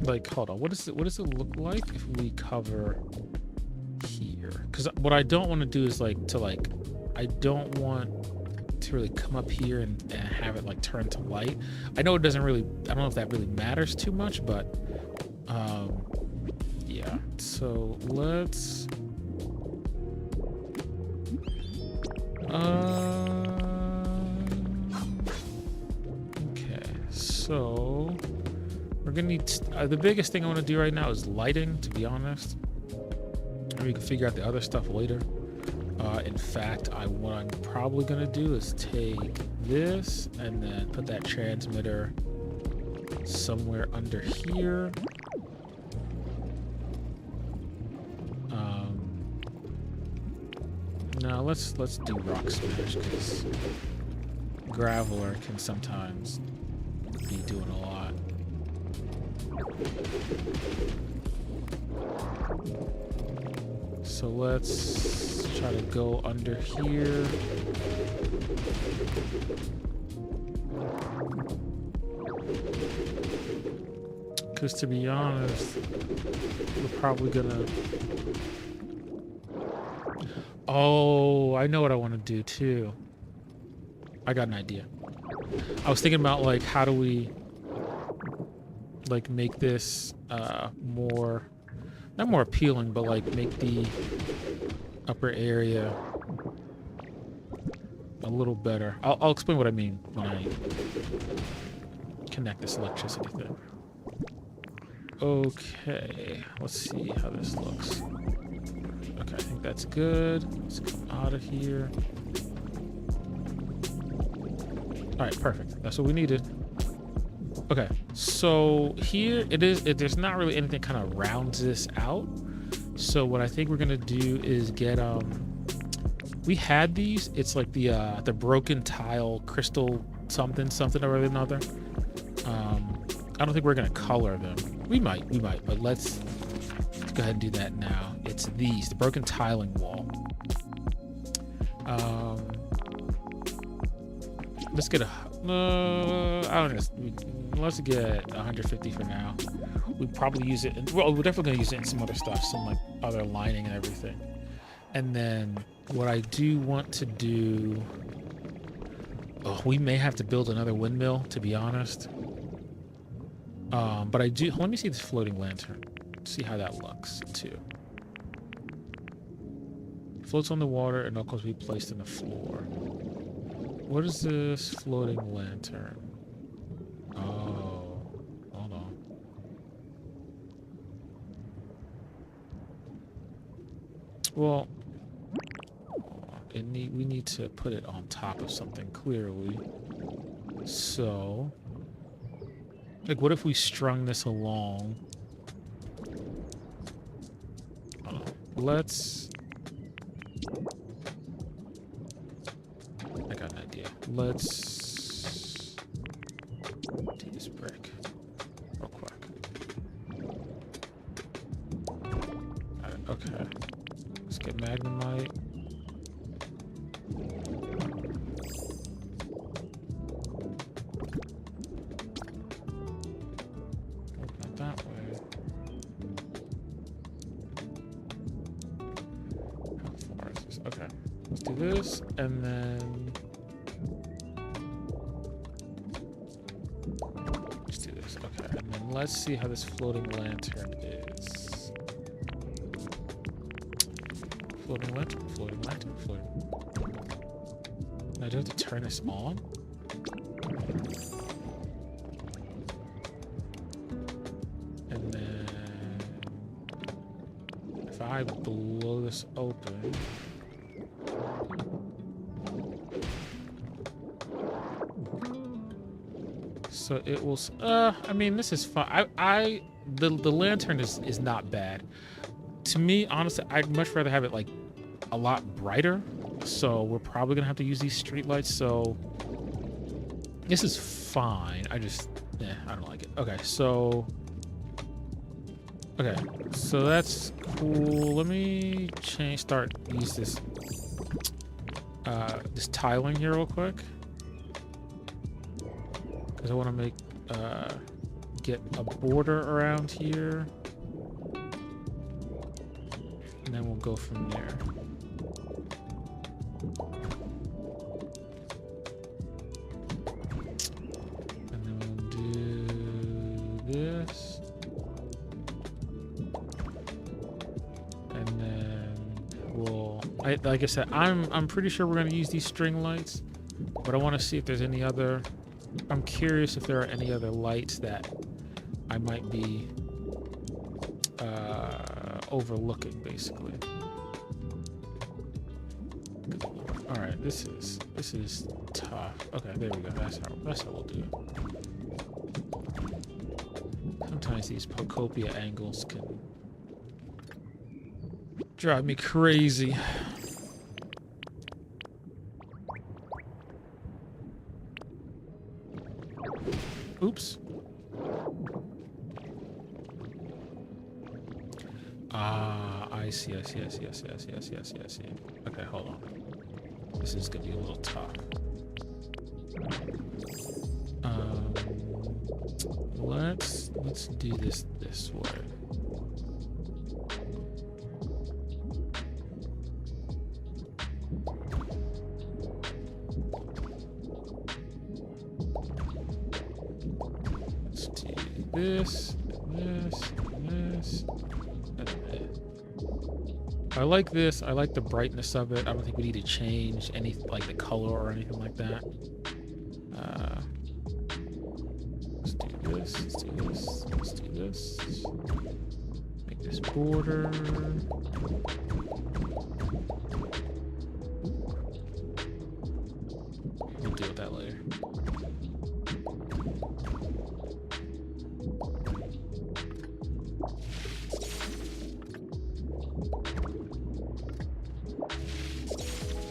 Like, hold on. What does it look like if we cover here? Because what I don't want to do is I don't want to really come up here and have it like turn to light. I know it doesn't really. I don't know if that really matters too much, but yeah. So let's. Okay. So. We're gonna need the biggest thing I want to do right now is lighting, to be honest. Maybe we can figure out the other stuff later. In fact, what I'm probably gonna do is take this and then put that transmitter somewhere under here. Now let's do rock smash because Graveler can sometimes be doing a lot. So let's try to go under here. Because to be honest, we're probably gonna... Oh, I know what I want to do too. I got an idea. I was thinking about like how do we like make this more, not more appealing, but like make the upper area a little better. I'll explain what I mean when I connect this electricity thing. Okay, let's see how this looks. Okay, I think that's good. Let's come out of here. All right, perfect. That's what we needed. Okay, so here it is. There's not really anything kind of rounds this out. So what I think we're gonna do is get we had these. It's like the broken tile crystal something or another. I don't think we're gonna color them. We might, but let's go ahead and do that now. It's these, the broken tiling wall. Let's get I don't know. Let's get 150 for now. We probably use it. Well, we're definitely gonna use it in some other stuff, some like other lining and everything. And then what I do want to do, we may have to build another windmill, to be honest. But I do. Let me see this floating lantern. See how that looks too. Floats on the water and knuckles be placed in the floor. What is this floating lantern? Oh, hold on. Well, we need to put it on top of something clearly. So, like, what if we strung this along? Let's... I got an idea. Let's do this brick real quick. Okay. Let's get magnemite. Not that way. How far is this? Okay. Let's do this, and then let's do this. Okay, and then let's see how this floating lantern is. Floating lantern, floating lantern, floating. Now, do I have to turn this on? And then if I blow this open. So it will, I mean, this is fine. The lantern is not bad. To me, honestly, I'd much rather have it like a lot brighter. So we're probably gonna have to use these street lights. So this is fine. I don't like it. Okay, so that's cool. Let me use this this tiling here real quick. Because I want to make get a border around here, and then we'll go from there. And then we'll do this, and then like I said, I'm pretty sure we're gonna use these string lights, but I want to see if there's any other. I'm curious if there are any other lights that I might be overlooking, basically. All right, this is tough. Okay, there we go. That's how we'll do it. Sometimes these Pokopia angles can drive me crazy. Oops. I see. Okay, hold on. This is gonna be a little tough. Let's do this way. Let's do this, and this, and this, and this. I like this. I like the brightness of it. I don't think we need to change any, like, the color or anything like that. Let's do this. Let's do this. Let's do this. Make this border. We'll deal with that later.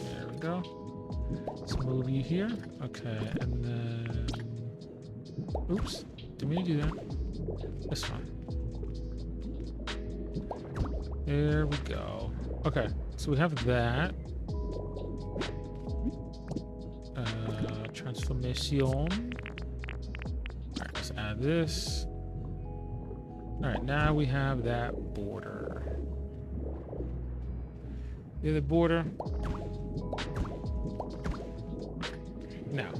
There we go. Let's move you here. Okay, and then... Oops. Didn't mean to do that. That's fine. There we go. Okay, so we have that. Transformation. Alright, let's add this. Alright, now we have that border. The other border. Now,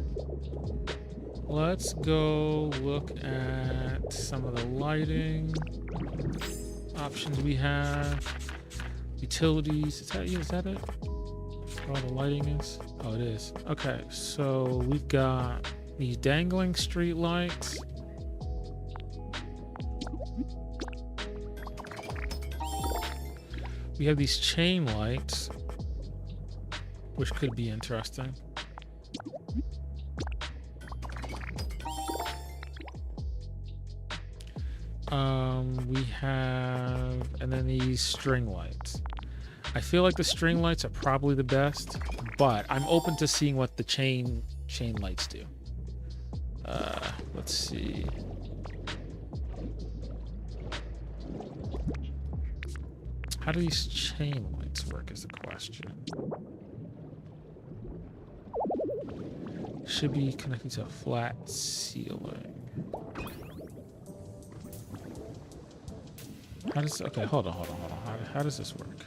let's go look at some of the lighting options we have. Utilities. Is that it? All the lighting is? Oh, it is. Okay, so we've got these dangling street lights. We have these chain lights, which could be interesting. We have, and then these string lights. I feel like the string lights are probably the best, but I'm open to seeing what the chain lights do. Let's see. How do these chain lights work is the question. Should be connected to a flat ceiling. How does, okay, hold on. How does this work?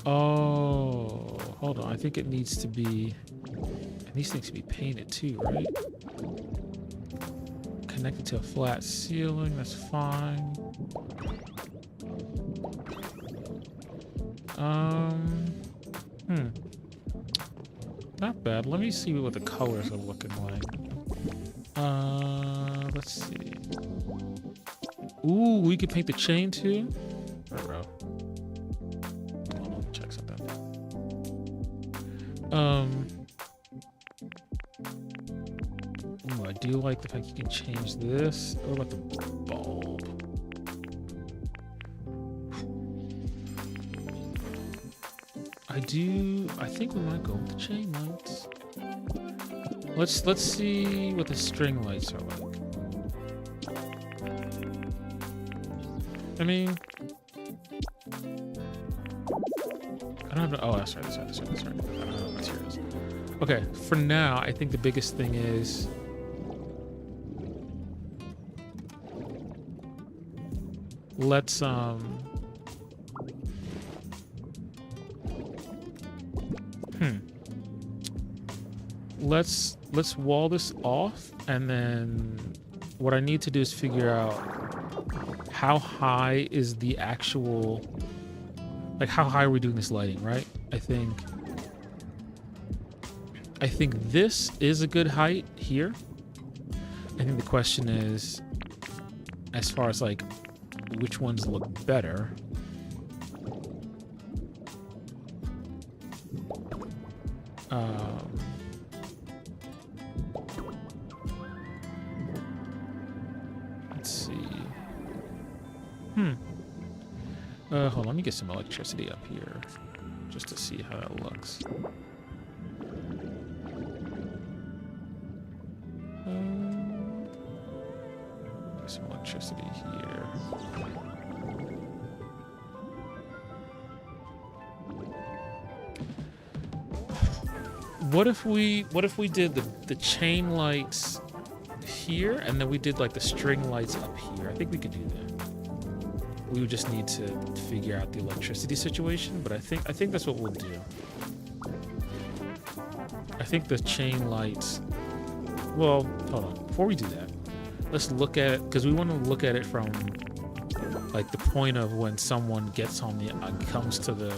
Oh, hold on. I think it needs to be, and these things to be painted too, right? Connected to a flat ceiling, that's fine. Not bad. Let me see what the colors are looking like. Let's see. Ooh, we could paint the chain too. Hold on, let me check something. Ooh, I do like the fact you can change this. What about the bulb? I think we might go with the chain lights. Let's see what the string lights are like. I mean, I don't have no, oh, that's right. I don't have no materials. Okay, for now, I think the biggest thing is let's let's wall this off, and then what I need to do is figure out how high is the actual, like how high are we doing this lighting, right? I think this is a good height here. I think the question is, as far as like which ones look better. Let's see. Hold on, let me get some electricity up here just to see how that looks. Get some electricity here. What if we did the chain lights here, and then we did like the string lights up here? I think we could do that. We would just need to figure out the electricity situation, but I think that's what we'll do. I think the chain lights. Well, hold on. Before we do that, let's look at it, because we want to look at it from like the point of when someone gets on the comes to the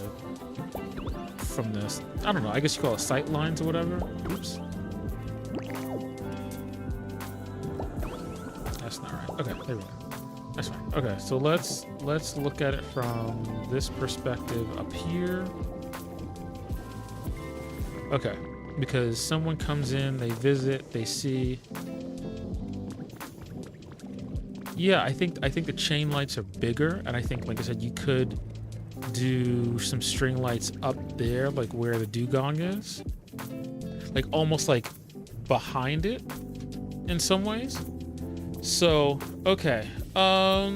from this. I don't know. I guess you call it sight lines or whatever. Oops. That's not right. Okay, there we go. That's fine. Okay, so let's look at it from this perspective up here. Okay, because someone comes in, they visit, they see. Yeah, I think the chain lights are bigger, and I think, like I said, you could do some string lights up there, like where the dugong is, like almost like behind it in some ways. So okay. Are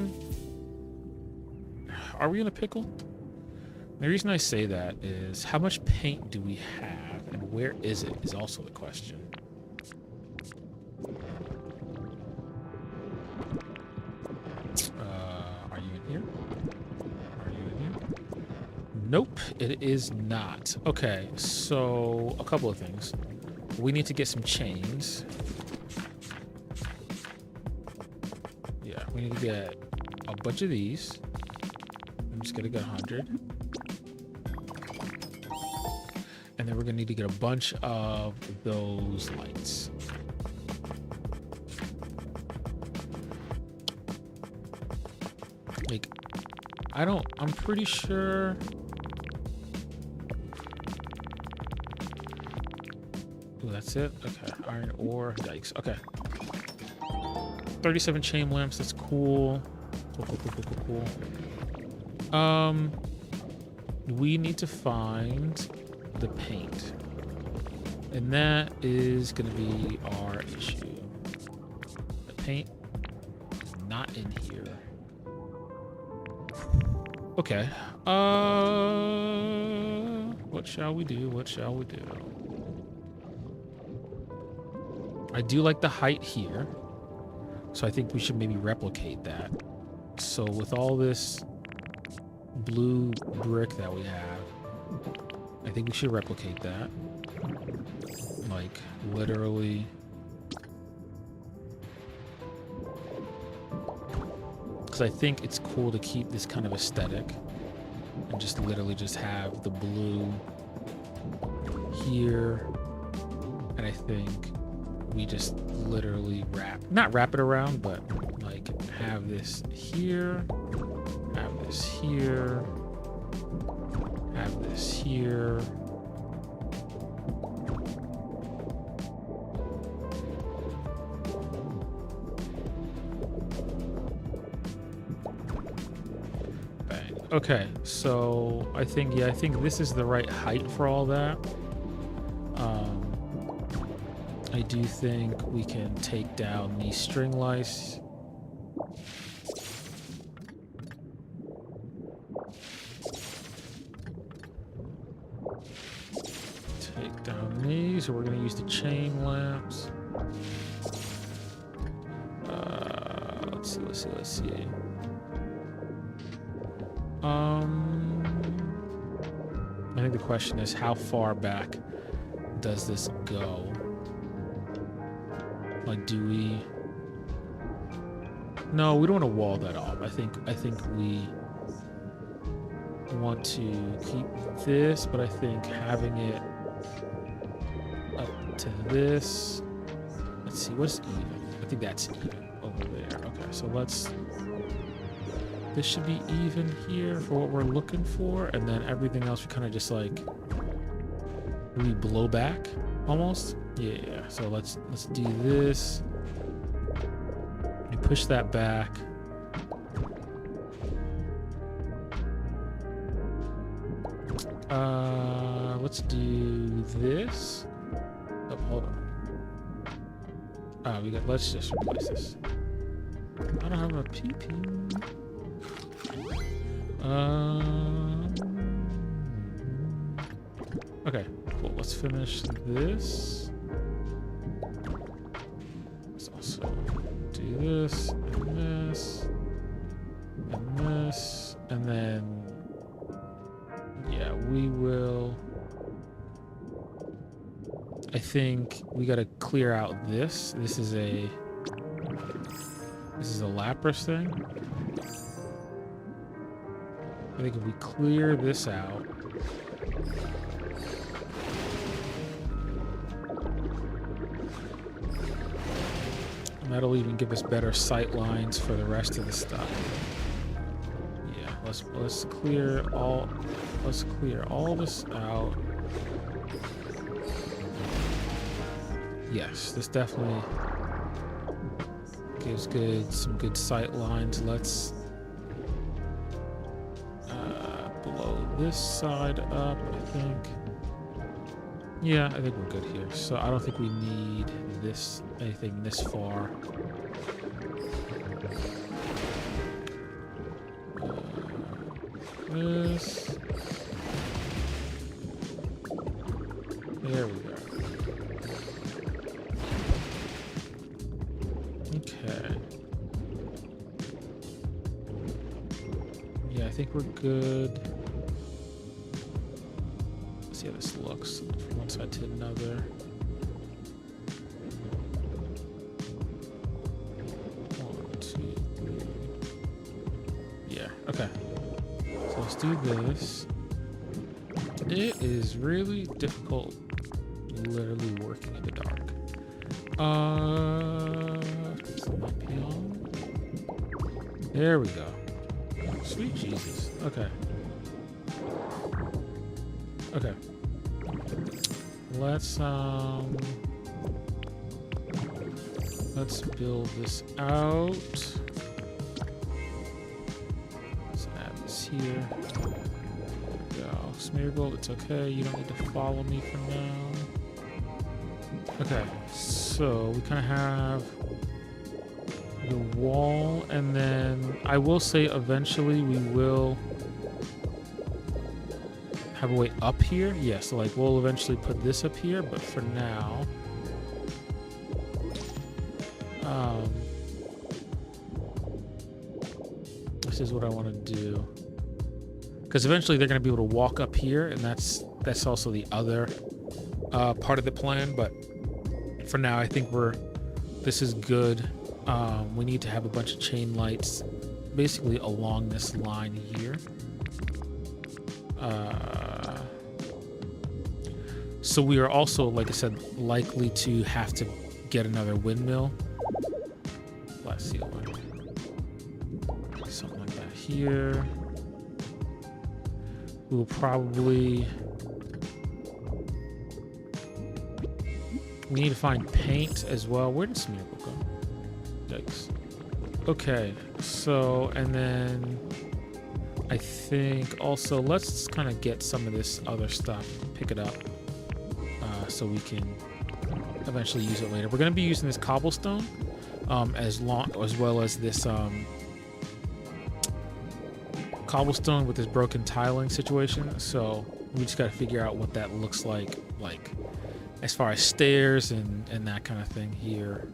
we in a pickle? The reason I say that is how much paint do we have, and where is it is also the question. Are you in here? Are you in here? Nope, it is not. Okay, so a couple of things. We need to get some chains. We need to get a bunch of these. I'm just gonna get 100. And then we're gonna need to get a bunch of those lights. Like, I'm pretty sure. Ooh, that's it? Okay, iron ore, yikes, okay. 37 chain lamps, that's cool. Cool. We need to find the paint. And that is gonna be our issue. The paint is not in here. Okay. What shall we do? What shall we do? I do like the height here. So I think we should maybe replicate that. So with all this blue brick that we have, I think we should replicate that. Like, literally. Because I think it's cool to keep this kind of aesthetic. And just literally just have the blue here. And I think we just literally not wrap it around, but like have this here, have this here, have this here. Bang. Okay, so I think this is the right height for all that. I do think we can take down these string lights. Take down these, or we're going to use the chain lamps. Let's see. I think the question is, how far back does this go? Like, do we? No, we don't want to wall that off. I think we want to keep this, but I think having it up to this. Let's see, what's even? I think that's even over there. Okay, so this should be even here for what we're looking for, and then everything else we kind of just like we blow back almost. Yeah, so let's do this. We push that back. Let's do this. Oh, hold on. Let's just replace this. I don't have a PP. Okay, cool. Let's finish this. Let's also do this, and this, and this, and then, yeah, we will. I think we got to clear out this. This is a Lapras thing. I think if we clear this out, that'll even give us better sight lines for the rest of the stuff. Yeah, let's clear all this out. Yes, this definitely gives some good sight lines. Let's blow this side up, I think. Yeah, I think we're good here. So I don't think we need anything this far. This. There we go. Okay. Yeah, I think we're good. Let's see how this looks from one side to another. One, two, three. Yeah, okay. So let's do this. It is really difficult literally working in the dark. There we go. Sweet Jesus. Okay. Okay. Let's build this out. Let's add this here. There we go. Smeargle, it's okay. You don't need to follow me for now. Okay, so we kind of have the wall, and then I will say eventually we will have a way up here. Yeah, so like we'll eventually put this up here, but for now, this is what I want to do. Because eventually they're going to be able to walk up here, and that's also the other part of the plan, but for now, I think this is good. We need to have a bunch of chain lights basically along this line here. So we are also, like I said, likely to have to get another windmill. Flat ceiling. Something like that here. We'll probably... We need to find paint as well. Where did Smeargle go? Yikes. Okay, so, and then I think also let's kind of get some of this other stuff, pick it up, so we can eventually use it later. We're going to be using this cobblestone as well as this cobblestone with this broken tiling situation. So we just got to figure out what that looks like as far as stairs and that kind of thing here.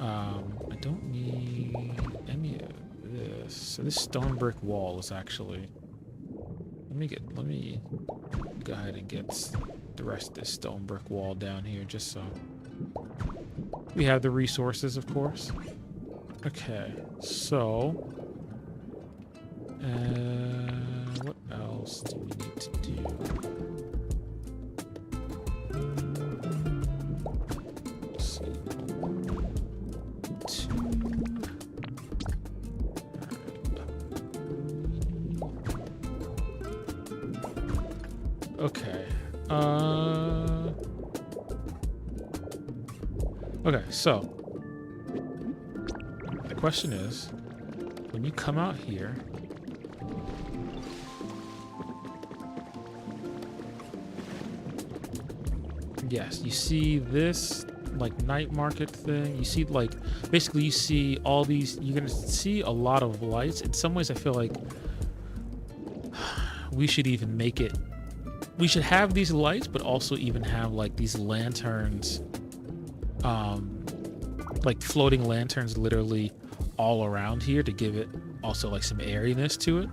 I don't need any of this. So this stone brick wall is actually... Let me go ahead and get the rest of this stone brick wall down here just so we have the resources, of course. Okay, so... what else do we need to do? Okay. Okay, so the question is, when you come out here, yes, you see this like night market thing. You see like basically you see all these. You're gonna see a lot of lights. In some ways, I feel like we should even make it. We should have these lights, but also even have like these lanterns, like floating lanterns literally all around here to give it also like some airiness to it.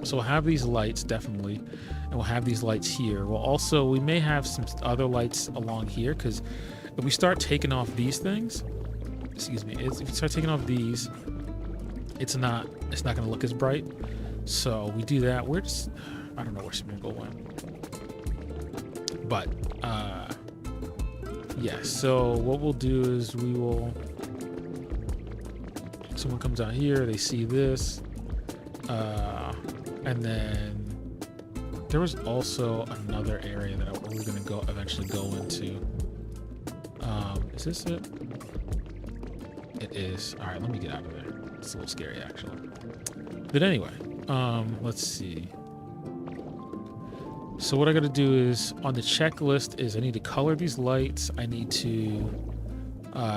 So we'll have these lights definitely, and we'll have these lights here. We may have some other lights along here, because if we start taking off these things, excuse me, if we start taking off these, it's not going to look as bright. So we do that. We're just... I don't know where Smeargle went. But, yeah, so what we'll do is someone comes out here, they see this, and then there was also another area that we're going to eventually go into. Is this it? It is. All right, let me get out of there. It's a little scary, actually. But anyway, let's see. So what I got to do is, on the checklist, is I need to color these lights. I need to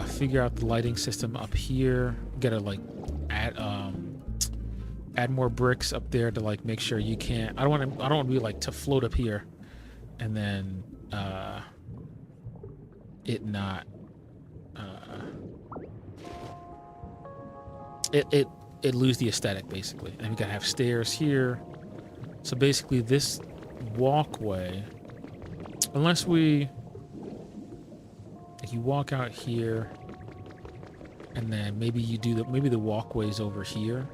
figure out the lighting system up here. Gotta like add more bricks up there to like make sure you can't. I don't want to be like to float up here, and then it not it lose the aesthetic basically. And we gotta have stairs here. So basically this walkway, unless you walk out here and then maybe you do maybe the walkway's over here,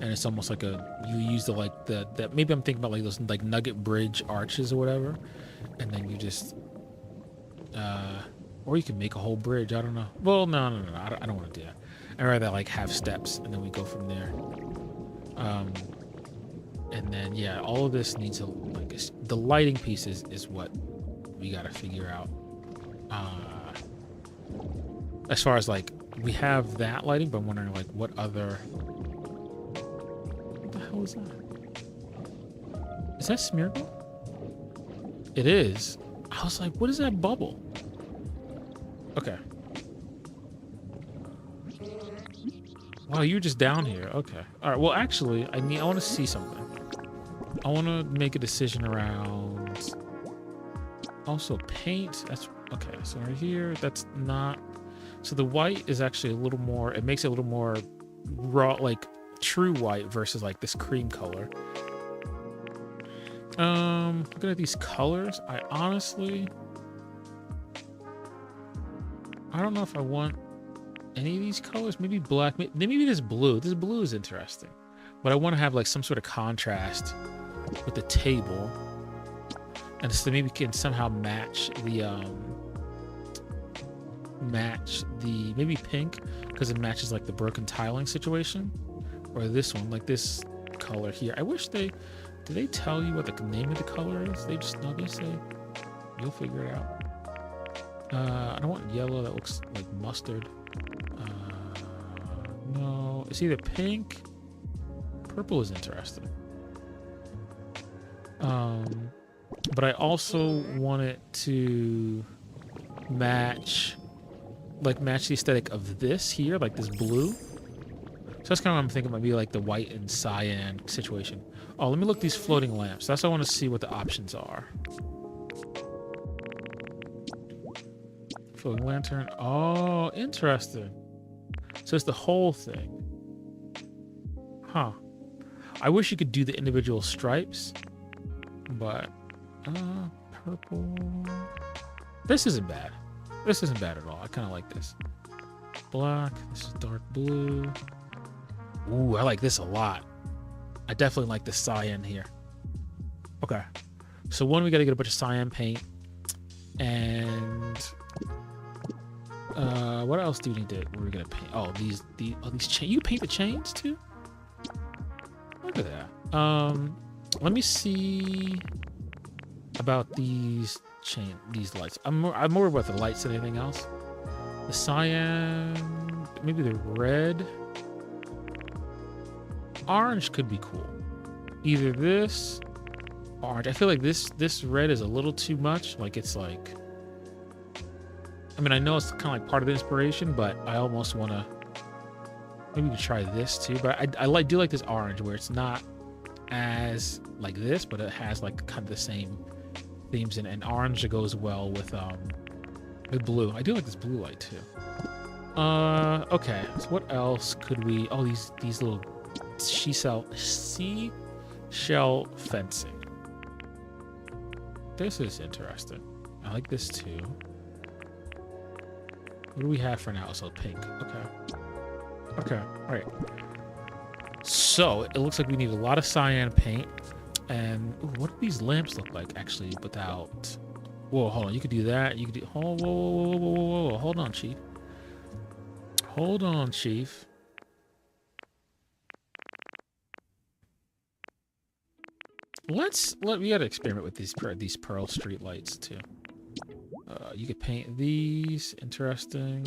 and it's almost like you use the maybe I'm thinking about like those like nugget bridge arches or whatever, and then you just or you can make a whole bridge. I don't know. Well, no, I don't want to do that. I'd rather like have steps and then we go from there. And then, yeah, all of this needs the lighting pieces is what we got to figure out. As far as like, we have that lighting, but I'm wondering like what other, what the hell is that? Is that Smeargle? It is. I was like, what is that bubble? Okay. Wow, you're just down here. Okay. All right. Well, actually, I want to see something. I want to make a decision around also paint. That's okay. So right here, that's not. So the white is actually a little more. It makes it a little more raw, like true white versus like this cream color. Looking at these colors, I honestly, I don't know if I want any of these colors. Maybe black. Maybe this blue. This blue is interesting, but I want to have like some sort of contrast with the table, and so maybe we can somehow match the match the, maybe pink, because it matches like the broken tiling situation, or this one, like this color here. I wish do they tell you what the name of the color is? They just, no, they say, you'll figure it out. I don't want yellow, that looks like mustard. No, it's either pink, purple is interesting. But I also want it to match the aesthetic of this here, like this blue. So that's kind of what I'm thinking might be like the white and cyan situation. Oh, let me look these floating lamps. That's why I want to see what the options are. Floating lantern. Oh, interesting. So it's the whole thing. Huh. I wish you could do the individual stripes, but purple. This isn't bad. This isn't bad at all. I kind of like this. Black. This is dark blue. Ooh, I like this a lot. I definitely like the cyan here. Okay. So one, we got to get a bunch of cyan paint. And what else do we need to, we're going to paint? Oh, these chains. You paint the chains too? Look at that. Let me see about these lights. I'm more about the lights than anything else. The cyan, maybe the red. Orange could be cool. Either this, orange. I feel like this red is a little too much. Like it's like, I mean, I know it's kind of like part of the inspiration, but I almost want to, maybe we could try this too. But I do like this orange where it's not as like this, but it has like kind of the same themes in it. And orange goes well with blue. I do like this blue light too. Okay, so what else could we, oh, these little seashell fencing. This is interesting. I like this too. What do we have for now? So pink. Okay. All right. So it looks like we need a lot of cyan paint. And ooh, what do these lamps look like actually without? Whoa, hold on. You could do that. You could do. Oh, whoa. Hold on, Chief. Hold on, Chief. We gotta experiment with these pearl street lights too. You could paint these. Interesting.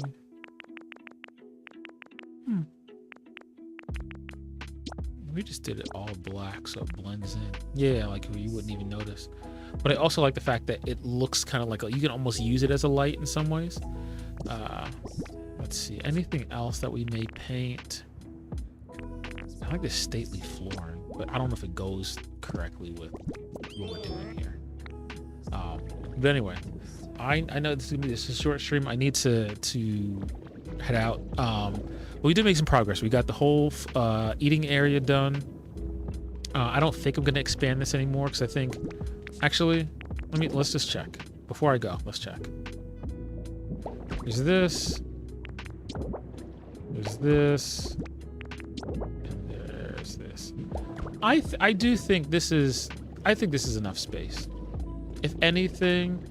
We just did it all black so it blends in. Yeah, like you wouldn't even notice. But I also like the fact that it looks kind of like you can almost use it as a light in some ways. Let's see. Anything else that we may paint? I like this stately flooring, but I don't know if it goes correctly with what we're doing here. But anyway, I know this is a short stream. I need to head out. But we did make some progress. We got the whole eating area done. I don't think I'm going to expand this anymore because I think, actually, let's just check before I go. Let's check. There's this. There's this. And there's this. I do think this is. I think this is enough space. If anything,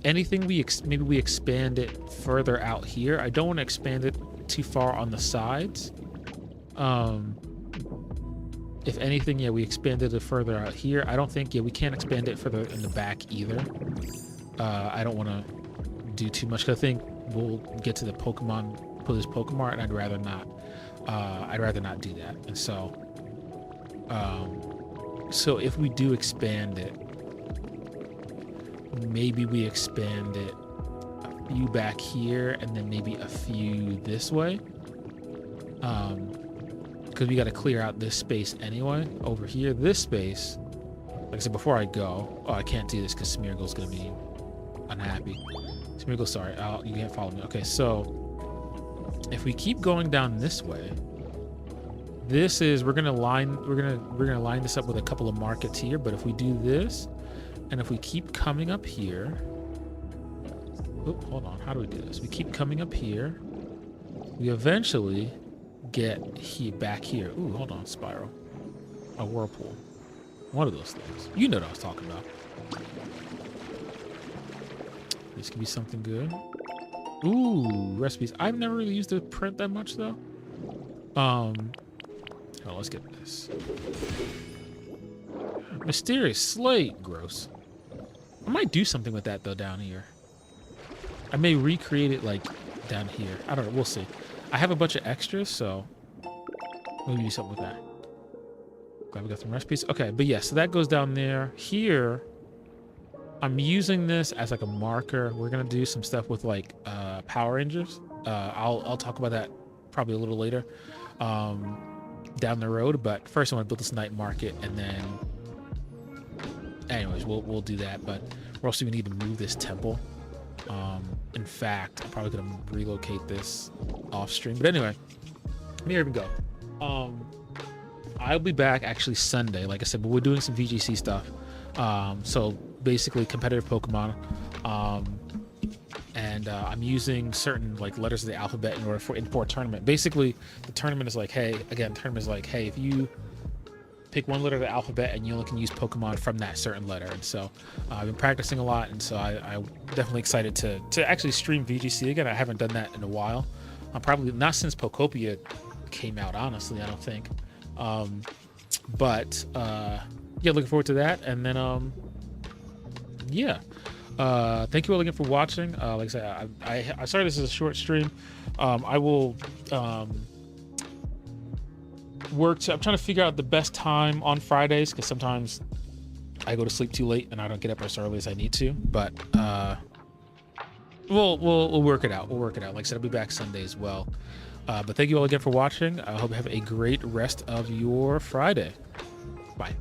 maybe we expand it further out here. I don't want to expand it too far on the sides. If anything, yeah, we expanded it further out here. I don't think, yeah, we can't expand it further in the back either. I don't want to do too much because I think we'll get to the this Pokemon, and I'd rather not do that. And so, so if we do expand it, maybe we expand it a few back here and then maybe a few this way. Because we got to clear out this space anyway. Over here, this space, like I said, before I go, oh, I can't do this because Smeargle's going to be unhappy. Smeargle, sorry, you can't follow me. Okay, so if we keep going down this way, we're gonna line this up with a couple of markets here. But if we do this, and if we keep coming up here, oh, hold on, how do we do this? We keep coming up here, we eventually get back here. Ooh, hold on, spiral, a whirlpool, one of those things. You know what I was talking about. This could be something good. Ooh, recipes. I've never really used the print that much though. Oh, let's get this. Mysterious slate. Gross. I might do something with that though down here. I may recreate it like down here. I don't know. We'll see. I have a bunch of extras, so maybe do something with that. Glad we got some recipes. Okay, but yeah, so that goes down there. Here, I'm using this as like a marker. We're gonna do some stuff with like Power Rangers. I'll talk about that probably a little later down the road. But first, I want to build this night market, and then, anyways, we'll do that. But we're also gonna need to move this temple. In fact, I'm probably gonna relocate this off stream. But anyway, here we go. I'll be back actually Sunday, like I said, but we're doing some VGC stuff. So basically competitive Pokemon. And I'm using certain like letters of the alphabet in order for a tournament. Basically, the tournament is like, hey, if you pick one letter of the alphabet and you only can use Pokemon from that certain letter. And so I've been practicing a lot, and so I'm definitely excited to actually stream VGC again. I haven't done that in a while. Probably not since Pokopia came out, honestly, I don't think. But yeah, looking forward to that. And then yeah, thank you all again for watching. Like I said, I started this as a short stream. I will I'm trying to figure out the best time on Fridays, because sometimes I go to sleep too late and I don't get up as early as I need to. But we'll work it out. Like I said, I'll be back Sunday as well. But thank you all again for watching. I hope you have a great rest of your Friday. Bye.